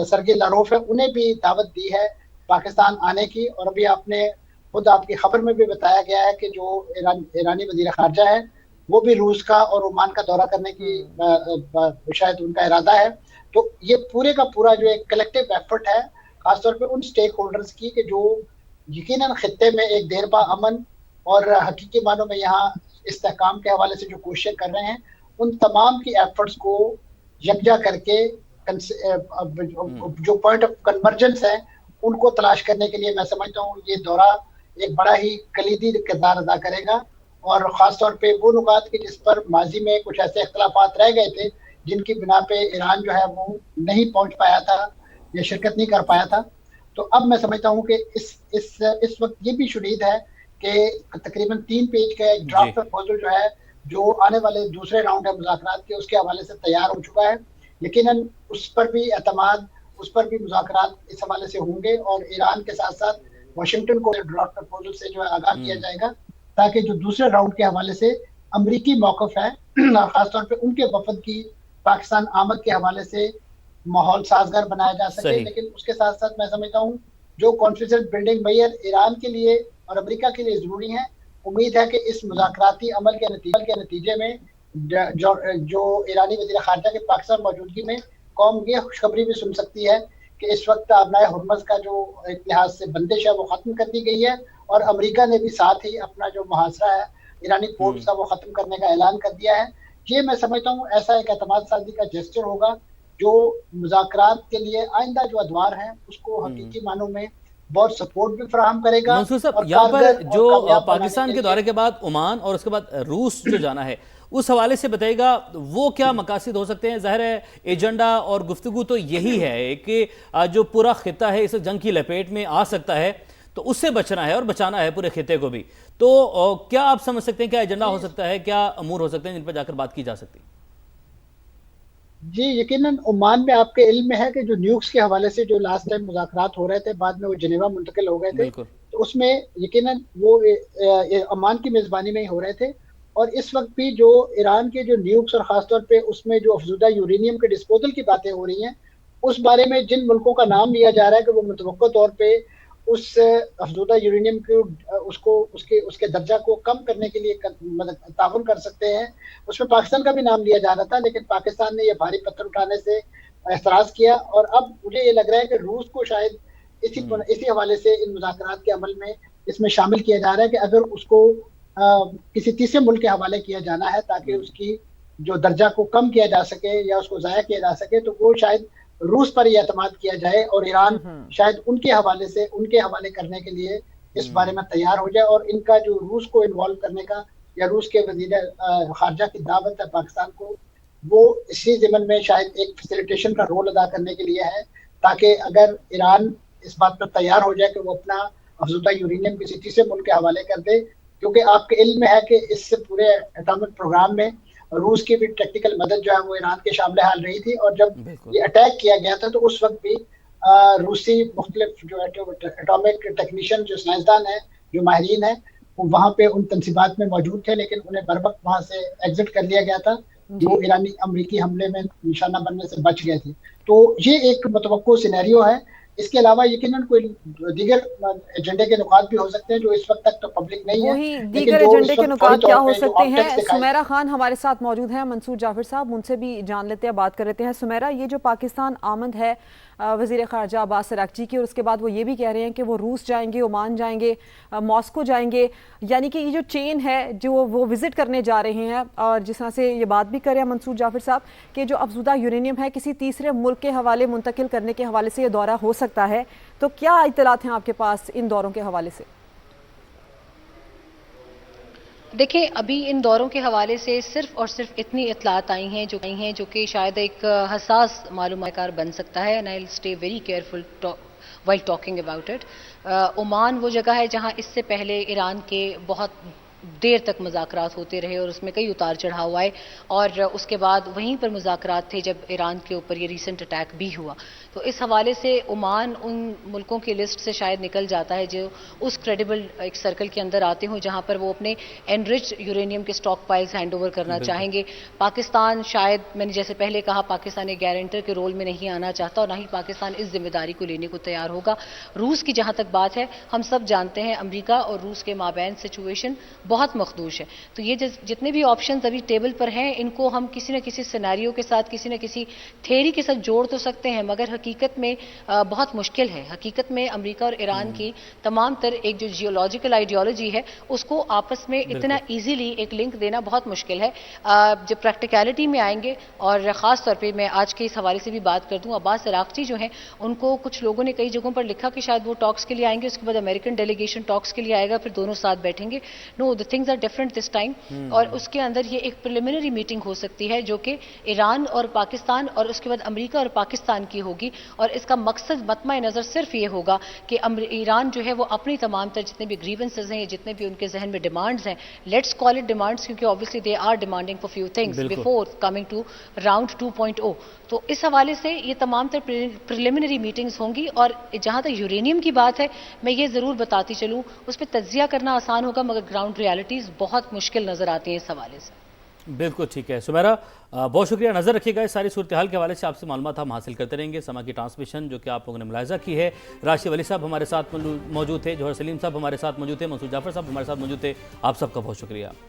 सरगे लारोफ है, उन्हें भी दावत दी है पाकिस्तान आने की। और अभी आपने खुद आपकी खबर में भी बताया गया है कि जो ईरानी वज़ीर ख़ारजा है वो भी रूस का और ओमान का दौरा करने की शायद उनका इरादा है। तो ये पूरे का पूरा जो एक कलेक्टिव एफर्ट है, खासतौर पे उन स्टेक होल्डर्स की कि जो यकीनन खित्ते में एक देरपा अमन और हकीकी मानों में यहाँ इस्तेहकाम के हवाले से जो कोशिशें कर रहे हैं, उन तमाम की एफर्ट्स को यकजा करके जो पॉइंट ऑफ कन्वर्जेंस है उनको तलाश करने के लिए मैं समझता हूँ ये दौरा एक बड़ा ही कलीदी किरदार अदा करेगा। اور خاص طور پہ وہ نکات کہ جس پر ماضی میں کچھ ایسے اختلافات رہ گئے تھے جن کی بنا پہ ایران جو ہے وہ نہیں پہنچ پایا تھا یا شرکت نہیں کر پایا تھا. تو اب میں سمجھتا ہوں کہ اس وقت یہ بھی شدید ہے کہ تقریباً 3 پیج کا ایک ڈرافٹ پرپوزل جو ہے جو آنے والے دوسرے راؤنڈ ہے مذاکرات کے اس کے حوالے سے تیار ہو چکا ہے. یقیناً اس پر بھی اعتماد، اس پر بھی مذاکرات اس حوالے سے ہوں گے اور ایران کے ساتھ ساتھ واشنگٹن کو ڈرافٹ پرپوزل سے جو ہے آگاہ کیا جائے گا تاکہ جو دوسرے راؤنڈ کے حوالے سے امریکی موقف ہے اور خاص طور پہ ان کے وفد کی پاکستان آمد کے حوالے سے ماحول سازگار بنایا جا سکے. لیکن اس کے ساتھ ساتھ میں سمجھتا ہوں جو کانفیڈنس بلڈنگ میئر ایران کے لیے اور امریکہ کے لیے ضروری ہیں، امید ہے کہ اس مذاکراتی عمل کے نتیجے میں جو ایرانی وزیر خارجہ کے پاکستان موجودگی میں قوم یہ خوشخبری بھی سن سکتی ہے کہ اس وقت آبنائے ہرمز کا جو ایک لحاظ سے بندش ہے وہ ختم کر دی گئی ہے اور امریکہ نے بھی ساتھ ہی اپنا جو محاصرہ ہے ایرانی پورٹس کا وہ ختم کرنے کا اعلان کر دیا ہے. یہ میں سمجھتا ہوں ایسا ایک اعتماد سازی کا جسچر ہوگا جو مذاکرات کے لیے آئندہ جو ادوار ہیں اس کو حقیقی معنوں میں بہت سپورٹ بھی فراہم کرے گا. منصور صاحب، یہاں پر جو پاکستان کے دورے کے بعد عمان اور اس کے بعد روس جو جانا ہے اس حوالے سے بتائے گا وہ کیا مقاصد ہو سکتے ہیں؟ ظاہر ہے ایجنڈا اور گفتگو تو یہی ہے کہ جو پورا خطہ ہے اس جنگ کی لپیٹ میں آ سکتا ہے تو اس سے بچنا ہے اور بچانا ہے پورے خطے کو بھی. تو کیا آپ سمجھ سکتے ہیں کیا ایجنڈا ہو سکتا ہے، کیا امور ہو سکتے ہیں جن پر جا کر بات کی جا سکتی؟ جی یقیناً عمان میں آپ کے علم میں ہے کہ جو نیوکس کے حوالے سے جو لاسٹ ٹائم مذاکرات ہو رہے تھے بعد میں وہ جنیوا منتقل ہو گئے تھے، تو اس میں یقیناً وہ عمان کی میزبانی میں ہی ہو رہے تھے. اور اس وقت بھی جو ایران کے جو نیوکس اور خاص طور پہ اس میں جو افزودہ یورینیم کے ڈسپوزل کی باتیں ہو رہی ہیں اس بارے میں جن ملکوں کا نام لیا جا رہا ہے کہ وہ متوقع طور پہ اس افزودہ یورینیم اس کے درجہ کو کم کرنے کے لیے تعاون کر سکتے ہیں، اس میں پاکستان کا بھی نام لیا جا رہا تھا لیکن پاکستان نے یہ بھاری پتھر اٹھانے سے اعتراض کیا. اور اب مجھے یہ لگ رہا ہے کہ روس کو شاید اسی حوالے سے ان مذاکرات کے عمل میں اس میں شامل کیا جا رہا ہے کہ اگر اس کو کسی تیسرے ملک کے حوالے کیا جانا ہے تاکہ اس کی جو درجہ کو کم کیا جا سکے یا اس کو ضائع کیا جا سکے تو وہ شاید روس پر یہ اعتماد کیا جائے اور ایران شاید ان کے حوالے کرنے کے لیے اس بارے میں تیار ہو جائے. اور ان کا جو روس کو انوالو کرنے کا یا روس کے وزیر خارجہ کی دعوت ہے پاکستان کو، وہ اسی ضمن میں شاید ایک فیسیلیٹیشن کا رول ادا کرنے کے لیے ہے تاکہ اگر ایران اس بات پر تیار ہو جائے کہ وہ اپنا افزودہ یورینیم کسی تیسرے ملک کے حوالے کر دے، کیونکہ آپ کے علم میں ہے کہ اس سے پورے ایٹامک پروگرام میں روس کی بھی ٹیکنیکل مدد جو ہے وہ ایران کے شامل حال رہی تھی. اور جب یہ اٹیک کیا گیا تھا تو اس وقت بھی روسی مختلف جو ایٹامک ٹیکنیشین جو سائنسدان ہیں جو ماہرین ہیں وہ وہاں پہ ان تنصیبات میں موجود تھے لیکن انہیں بروقت وہاں سے ایگزٹ کر لیا گیا تھا، وہ ایرانی امریکی حملے میں نشانہ بننے سے بچ گئے تھے. تو یہ ایک متوقع سینیریو ہے. اس کے علاوہ یقیناً کوئی دیگر ایجنڈے کے نکات بھی ہو سکتے ہیں جو اس وقت تک تو پبلک نہیں ہے. وہی دیگر ایجنڈے کے نکات کیا ہو سکتے ہیں؟ سمیرہ خان ہمارے ساتھ موجود ہیں، منصور جعفر صاحب ان سے بھی جان لیتے ہیں، بات کر لیتے ہیں. سمیرہ، یہ جو پاکستان آمد ہے وزیر خارجہ عباس عراقچی کی اور اس کے بعد وہ یہ بھی کہہ رہے ہیں کہ وہ روس جائیں گے، عمان جائیں گے، ماسکو جائیں گے، یعنی کہ یہ جو چین ہے جو وہ وزٹ کرنے جا رہے ہیں اور جس طرح سے یہ بات بھی کر رہے ہیں منصور جعفر صاحب کہ جو افزودہ یورینیم ہے کسی تیسرے ملک کے حوالے منتقل کرنے کے حوالے سے یہ دورہ ہو سکتا ہے، تو کیا اطلاعات ہیں آپ کے پاس ان دوروں کے حوالے سے؟ دیکھیں ابھی ان دوروں کے حوالے سے صرف اور صرف اتنی اطلاعات آئی ہیں جو کہ شاید ایک حساس معلومات کار بن سکتا ہے. and I'll stay very careful while talking about it. Oman وہ جگہ ہے جہاں اس سے پہلے ایران کے بہت دیر تک مذاکرات ہوتے رہے اور اس میں کئی اتار چڑھاؤ آئے اور اس کے بعد وہیں پر مذاکرات تھے جب ایران کے اوپر یہ ریسنٹ اٹیک بھی ہوا. تو اس حوالے سے عمان ان ملکوں کی لسٹ سے شاید نکل جاتا ہے جو اس کریڈیبل ایک سرکل کے اندر آتے ہوں جہاں پر وہ اپنے انرچ یورینیم کے سٹاک پائلز ہینڈ اوور کرنا چاہیں گے. پاکستان شاید میں نے جیسے پہلے کہا پاکستان ایک گارنٹر کے رول میں نہیں آنا چاہتا اور نہ ہی پاکستان اس ذمہ داری کو لینے کو تیار ہوگا. روس کی جہاں تک بات ہے ہم سب جانتے ہیں امریکہ اور روس کے مابین سچویشن بہت مخدوش ہے. تو یہ جتنے بھی آپشنز ابھی ٹیبل پر ہیں ان کو ہم کسی نہ کسی سیناریو کے ساتھ کسی نہ کسی تھیوری کے ساتھ جوڑ تو سکتے ہیں مگر حقیقت میں بہت مشکل ہے. حقیقت میں امریکہ اور ایران کی تمام تر ایک جو جیولوجیکل آئیڈیالوجی ہے اس کو آپس میں اتنا ایزیلی ایک لنک دینا بہت مشکل ہے. جب پریکٹیکلٹی میں آئیں گے، اور خاص طور پہ میں آج کے اس حوالے سے بھی بات کر دوں، عباس عراقچی جو ہیں ان کو کچھ لوگوں نے کئی جگہوں پر لکھا کہ شاید وہ ٹاکس کے لیے آئیں گے، اس کے بعد امریکن ڈیلیگیشن ٹاکس کے لیے آئے گا، پھر دونوں ساتھ بیٹھیں گے. No, the things are different this time. اور اس کے اندر یہ ایک پریلیمنری میٹنگ ہو سکتی ہے جو کہ ایران اور پاکستان اور اس کے بعد امریکہ اور پاکستان کی ہوگی. اور اس کا مقصد مطمع نظر صرف یہ ہوگا کہ ایران جو ہے وہ اپنی تمام تر جتنے بھی گریونسز ہیں، جتنے بھی ان کے ذہن میں ڈیمانڈز ہیں، لیٹس کال اٹ ڈیمانڈز، کیونکہ obviously they are demanding for few things before coming to round 2.0. تو اس حوالے سے یہ تمام تر پریلیمنری میٹنگز ہوں گی. اور جہاں تک یورینیم کی بات ہے، میں یہ ضرور بتاتی چلوں، اس پہ تجزیہ کرنا آسان ہوگا مگر گراؤنڈ ریالٹیز بہت مشکل نظر آتی ہیں اس حوالے سے. بالکل ٹھیک ہے سمیرا، بہت شکریہ. نظر رکھیے گا اس ساری صورتحال کے حوالے سے، آپ سے معلومات ہم حاصل کرتے رہیں گے. سما کی ٹرانسمیشن جو کہ آپ لوگوں نے ملاحظہ کی ہے، راشد ولی صاحب ہمارے ساتھ موجود تھے، جوہر سلیم صاحب ہمارے ساتھ موجود تھے، منصور جعفر صاحب ہمارے ساتھ موجود تھے. آپ سب کا بہت شکریہ.